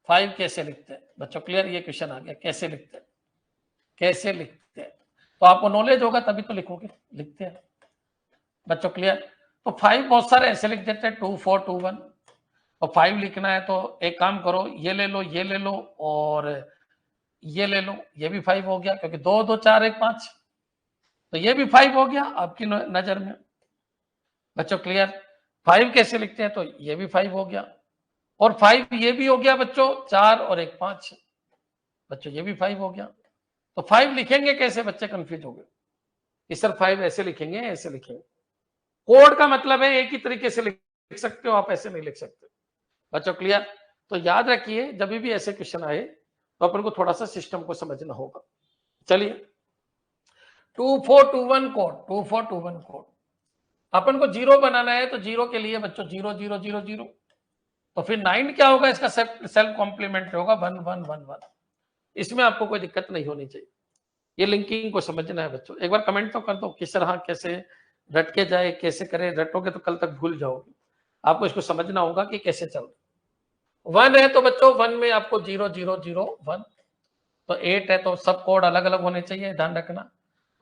Speaker 1: 5 कैसे लिखते हैं बच्चों क्लियर? ये क्वेश्चन आ गया, कैसे लिखते हैं, कैसे लिखते हैं। तो आपको नॉलेज होगा तभी तो लिखोगे, लिखते हैं बच्चों क्लियर। तो 5 बहुत सारे ऐसे लिख देते हैं 2 4 2 1, और 5 लिखना है तो एक काम करो, ये ले लो, ये ले लो और ये ले लो, ये भी 5 हो गया, क्योंकि 2 2 4 1 5, तो ये भी 5 हो गया आपकी नजर में बच्चों क्लियर। 5 कैसे लिखते हैं, तो ये भी 5 हो गया, और 5 ये भी हो गया बच्चों, 4 और 1 5 बच्चों, ये भी 5 हो गया। तो 5 लिखेंगे कैसे, बच्चे कंफ्यूज हो गए कि सर 5 ऐसे लिखेंगे, ऐसे लिखेंगे। कोड का मतलब है एक ही तरीके से लिख सकते हो आप, ऐसे नहीं लिख सकते बच्चों क्लियर। तो याद रखिए जब भी ऐसे क्वेश्चन आए तो अपन को थोड़ा सा सिस्टम को समझना होगा। चलिए 2421 कोड, 2421 कोड अपन को 0 बनाना है, तो 0 के लिए बच्चों 0 0 0 0, तो फिर 9 क्या होगा, इसका सेल्फ कॉम्प्लीमेंट्री होगा 1 1 1 1। इसमें आपको कोई दिक्कत नहीं होनी चाहिए, ये लिंकिंग को समझना है बच्चों। एक बार कमेंट तो कर दो किस तरह कैसे रट के जाए, कैसे करें, रटोगे तो कल तक भूल जाओगे। आपको इसको समझना होगा कि कैसे चल। 1 है तो बच्चों 1 में आपको 0 0 0 1, तो 8 है तो सब कोड अलग अलग होने चाहिए, ध्यान रखना।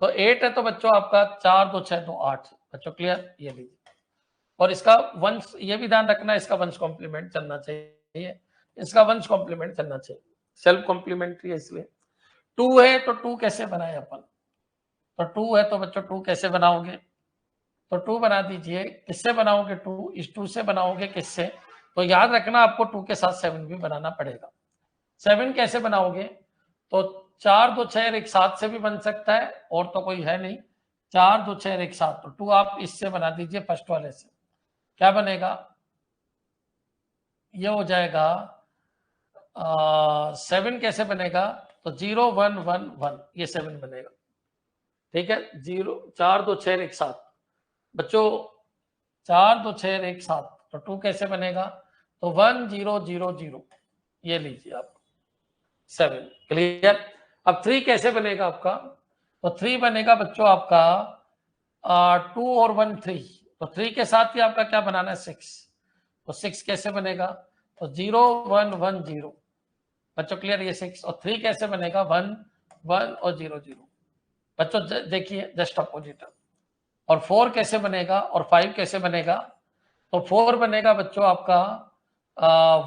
Speaker 1: तो 8 है तो बच्चों आपका 4 2 6 2 8 बच्चों क्लियर, ये लीजिए। और इसका वंश ये भी ध्यान रखना, इसका वंश कॉम्प्लीमेंट चलना चाहिए, इसका वंश कॉम्प्लीमेंट चलना चाहिए, सेल्फ कॉम्प्लीमेंट्री है इसलिए। 2 है तो 2 कैसे बनाए अपन, तो 2 है तो बच्चों 2 कैसे बनाओगे, तो 2 बना दीजिए। किससे बनाओगे 2, इस 2 से बनाओगे किससे, तो याद रखना आपको 2 के साथ 7 भी बनाना पड़ेगा। 7 कैसे बनाओगे, तो 4 2 6 1 7 से भी बन सकता है, और तो कोई है नहीं, 4 2 6 1 7, तो 2 आप इससे बना दीजिए फर्स्ट वाले से। क्या बनेगा, ये हो जाएगा 7 कैसे बनेगा, तो 0 1 1 1, ये 7 बनेगा। ठीक है, 0 4 2 6 1 7 बच्चों, 4 2 6 1 7, तो 2 कैसे बनेगा, तो 1 0 0 0, ये लीजिए आप 7 क्लियर। अब 3 कैसे बनेगा आपका, तो 3 बनेगा बच्चों आपका 2 और 1 3, तो 3 के साथ ही आपका क्या बनाना है 6, तो 6 कैसे बनेगा, तो 0 1 1 0, बच्चों क्लियर, ये 6 और 3 कैसे बनेगा 1 1 और 0 0, बच्चों देखिए जस्ट अपोजिट। और 4 कैसे बनेगा और 5 कैसे बनेगा, तो 4 बनेगा बच्चों आपका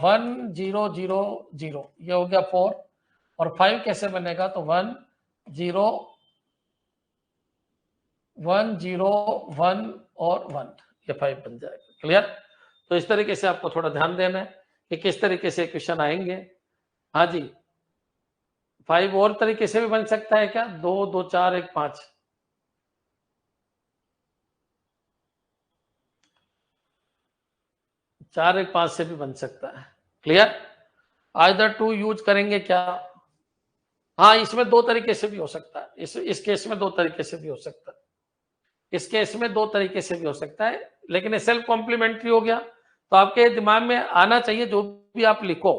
Speaker 1: 1 0 0 0, ये हो गया 4, और 5 कैसे बनेगा, तो 1 0 1 0 1 और 1, ये 5 बन जाएगा। क्लियर, तो इस तरीके से आपको थोड़ा ध्यान देना है कि किस तरीके से क्वेश्चन आएंगे। हाँ जी, 5 और तरीके से भी बन सकता है क्या, 2 2 4 1 5, 4 1 5 से भी बन सकता है। क्लियर, आइदर टू यूज करेंगे क्या, हाँ इसमें 2 तरीके से भी हो सकता है, इस केस में 2 तरीके से भी हो सकता है, इस केस में 2 तरीके से भी हो सकता है, लेकिन ये सेल्फ कॉम्प्लीमेंट्री हो गया, तो आपके दिमाग में आना चाहिए जो भी आप लिखो,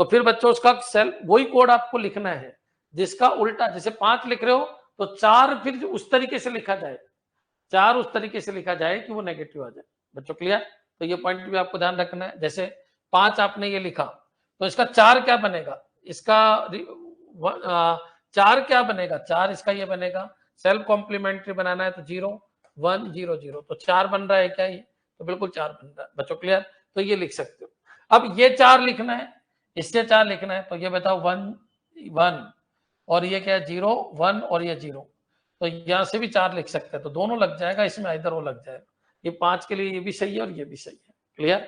Speaker 1: तो फिर बच्चों उसका सेल्फ वही कोड आपको लिखना है, जिसका उल्टा, जैसे 5 लिख रहे हो तो 4 फिर उस तरीके से लिखा जाए, 4 उस तरीके से लिखा जाए कि वो नेगेटिव आ जाए। बच्चों क्लियर, तो ये पॉइंट भी आपको ध्यान रखना है। जैसे 5 आपने ये लिखा, तो इसका 4 क्या बनेगा, इसका 4 क्या बनेगा, 4 इसका ये बनेगा, सेल्फ कॉम्प्लीमेंट्री बनाना है तो 0 1 0 0, तो 4 बन रहा है क्या ये, तो बिल्कुल 4 बन रहा है। बच्चों क्लियर, तो ये लिख सकते हो। अब ये 4 लिखना है, इससे 4 लिखना है, तो ये बताओ 1 1, और ये क्या है 0 1 और ये 0, तो यहां से भी 4 लिख सकते हैं, तो दोनों लग जाएगा, इसमें इधर वो लग जाएगा, ये 5 के लिए ये भी सही है और ये भी सही है। क्लियर,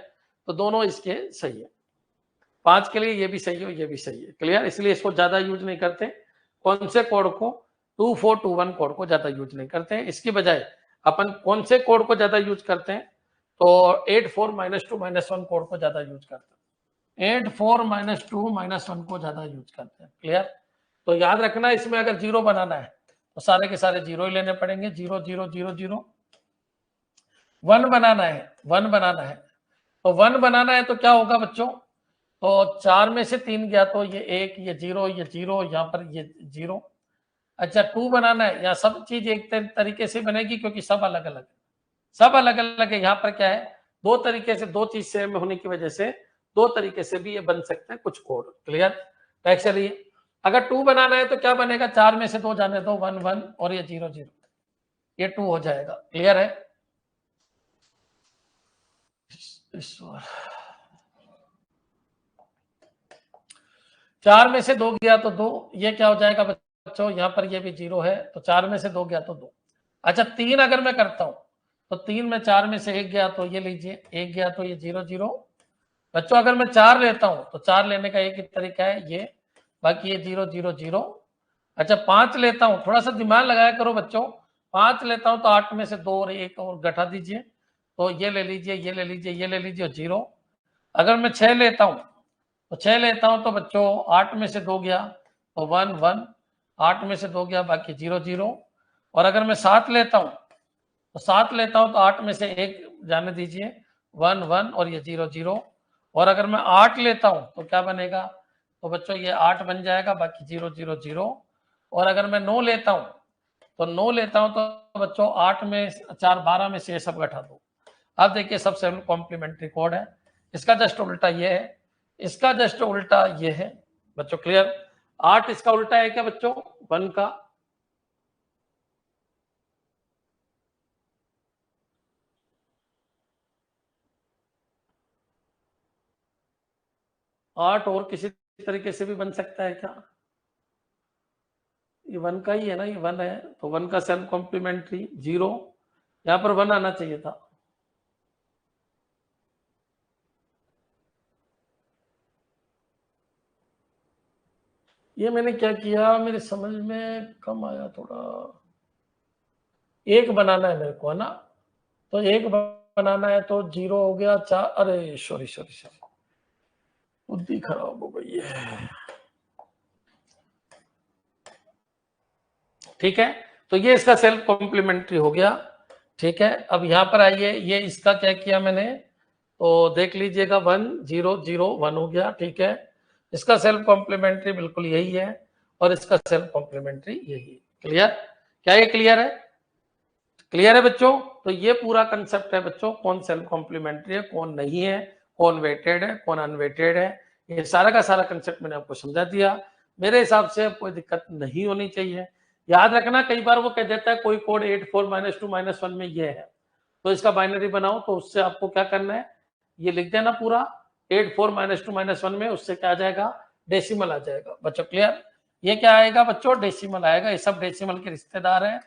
Speaker 1: तो दोनों इसके सही है, 5 के लिए ये भी सही है और ये भी सही है। क्लियर, इसलिए इसको ज्यादा यूज नहीं करते, कौन से कोड को, 2421 कोड को ज्यादा यूज नहीं करते हैं, इसकी बजाय अपन कौन से कोड को ज्यादा यूज करते हैं, तो 84 -2 -1 कोड को ज्यादा यूज करते हैं, 84 -2 -1 को ज्यादा यूज करते हैं। क्लियर, तो याद रखना इसमें अगर 0 बनाना है तो सारे के सारे 0 ही लेने पड़ेंगे, 0 0 0 0। 1 बनाना है, 1 बनाना है, तो 1 बनाना है तो क्या होगा बच्चों, तो 4 में से 3 गया तो ये 1, ये 0, ये 0, यहाँ पर ये 0। अच्छा 2 बनाना है, यहाँ सब चीज एक तरीके से बनेगी क्योंकि सब अलग अलग है, सब अलग अलग है। यहाँ पर क्या है, 2 तरीके से, 2 चीज सेम होने की वजह से 2 तरीके से भी ये बन सकते हैं कुछ कोड। क्लियर, तो चलिए अगर 2 बनाना है तो क्या बनेगा, 4 में से 2 जाने दो, 1 1 और ये 0 0, ये 2 हो जाएगा। क्लियर है, इस 4 में से 2 गया तो 2, ये क्या हो जाएगा बच्चों, यहाँ पर ये भी 0 है, तो 4 में से 2 गया तो 2। अच्छा 3 अगर मैं करता हूं तो 3 में 4 में से 1 गया तो ये लीजिए, 1 गया तो ये 0 0। बच्चों अगर मैं 4 लेता हूं तो 4 लेने का एक ही तरीका है ये, बाकी ये 0 0 0। अच्छा 5 लेता हूं, थोड़ा सा दिमाग लगाया करो बच्चों, 5 लेता हूं तो 8 में से 2 और 1 और घटा दीजिए, तो ये ले लीजिए, ये ले लीजिए, ये ले लीजिए, 0। अगर मैं 6 लेता हूं तो 6 लेता हूं तो बच्चों 8 में से 2 गया तो 1 1, 8 में से 2 गया बाकी 0 0। और अगर मैं 7 लेता हूं तो 7 लेता हूं तो 8 में से 1 जाने दीजिए, 1 1 और ये 0 0। और अगर मैं 8 लेता हूं तो क्या बनेगा, तो बच्चों ये 8 बन जाएगा बाकी 0 0 0। और अगर मैं 9 लेता हूं तो 9 लेता हूं तो बच्चों 8 में 4 12 में से ये सब घटा दो। अब देखिए सबसे कॉम्प्लीमेंट्री कोड है, इसका जस्ट उल्टा ये है, इसका जस्ट उल्टा ये है। बच्चों क्लियर, 8 इसका उल्टा है क्या बच्चों, 1 का, आठ और किसी तरीके से भी बन सकता है क्या, ये 1 का ही है ना, ये 1 है तो 1 का सेल्फ कॉम्प्लीमेंट्री 0, यहाँ पर 1 आना चाहिए था। ये मैंने क्या किया, मेरे समझ में कम आया थोड़ा, 1 बनाना है मेरे को, है ना, तो 1 बनाना है तो 0 हो गया, 4, अरे सॉरी सॉरी सॉरी, बुद्धि खराब हो गई है। ठीक है, तो ये इसका सेल्फ कॉम्प्लीमेंट्री हो गया। ठीक है, अब यहाँ पर आइए, ये इसका क्या किया मैंने, तो देख लीजिएगा 1 0 0 1 हो गया। ठीक है, इसका सेल्फ कॉम्प्लीमेंट्री बिल्कुल यही है और इसका सेल्फ कॉम्प्लीमेंट्री यही है। क्लियर, क्या ये क्लियर है, क्लियर है बच्चों? तो ये पूरा कंसेप्ट है बच्चों, कौन सेल्फ कॉम्प्लीमेंट्री है, कौन नहीं है, कौन वेटेड है, कौन अनवेटेड है, ये सारा का सारा कंसेप्ट मैंने आपको समझा दिया। मेरे हिसाब से कोई दिक्कत नहीं होनी चाहिए। याद रखना, कई बार वो कह देता है कोई कोड 84-2 -1 में ये है, तो इसका बाइनरी बनाओ, तो उससे आपको क्या करना है, ये लिख देना पूरा 84-2 -1 में, उससे क्या आ जाएगा, डेसिमल आ जाएगा। बच्चों क्लियर? ये क्या आएगा बच्चों, डेसिमल आएगा। ये सब डेसिमल के रिश्तेदार हैं,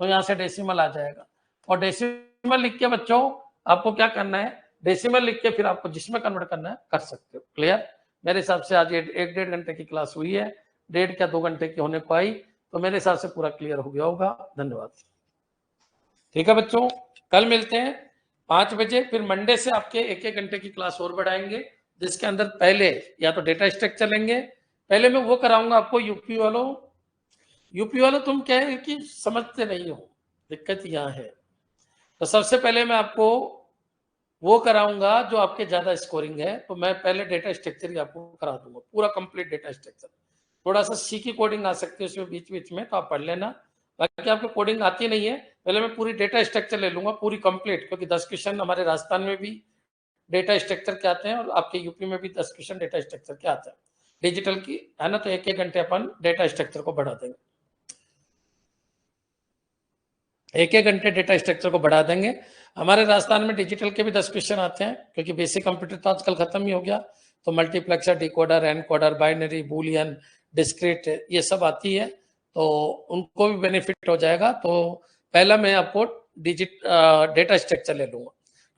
Speaker 1: तो यहाँ से डेसिमल आ जाएगा। और डेसिमल लिख के बच्चों आपको क्या करना है, डेसिमल लिख के फिर आपको जिसमें कन्वर्ट करना है कर सकते हो। क्लियर? मेरे हिसाब से आज ये 1-1.5 घंटे की क्लास हुई है, 1.5 क्या 2 घंटे की होने को आई, तो मेरे हिसाब से पूरा क्लियर हो गया होगा। धन्यवाद। ठीक है बच्चों, कल मिलते हैं 5 बजे। फिर मंडे से आपके 1-1 घंटे की क्लास और बढ़ाएंगे, जिसके अंदर पहले या तो डेटा स्ट्रक्चर लेंगे। पहले मैं वो कराऊंगा आपको यूपी वालों तुम क्या है कि समझते नहीं हो, दिक्कत यहाँ है। तो सबसे पहले मैं आपको वो कराऊंगा जो आपके ज्यादा स्कोरिंग है, तो मैं पहले डेटा स्ट्रक्चर ही आपको करा दूंगा, पूरा कंप्लीट डेटा स्ट्रक्चर। थोड़ा सा सी की कोडिंग आ सकती है उसमें बीच बीच में, तो आप पढ़ लेना। बाकी आपको कोडिंग आती नहीं है, पहले मैं पूरी डेटा स्ट्रक्चर ले लूंगा, पूरी कंप्लीट, क्योंकि 10 क्वेश्चन हमारे राजस्थान में भी डेटा स्ट्रक्चर के आते हैं और आपके यूपी में भी 10 क्वेश्चन डेटा स्ट्रक्चर के आते हैं डिजिटल की, है ना। तो 1-1 घंटे अपन डेटा स्ट्रक्चर को बढ़ा देंगे, 1-1 घंटे डेटा स्ट्रक्चर को बढ़ा देंगे। हमारे राजस्थान में डिजिटल के भी 10 क्वेश्चन आते हैं, क्योंकि बेसिक कंप्यूटर तो आजकल खत्म ही हो गया, तो multiplexer, decoder, encoder, binary, Boolean, discrete, ये सब आती है, तो उनको भी बेनिफिट हो जाएगा। तो पहला मैं आपको डेटा स्ट्रक्चर ले लूंगा,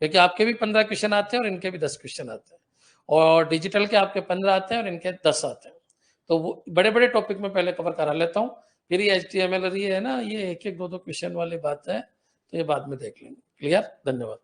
Speaker 1: क्योंकि आपके भी 15 क्वेश्चन आते हैं और इनके भी 10 क्वेश्चन आते हैं, और डिजिटल के आपके 15 आते हैं और इनके 10 आते हैं। तो वो बड़े बड़े टॉपिक में पहले कवर करा लेता हूँ, फिर ये HTML ये है ना, ये 1-1 2-2 क्वेश्चन वाली बात है, तो ये बाद में देख लेंगे। क्लियर? धन्यवाद।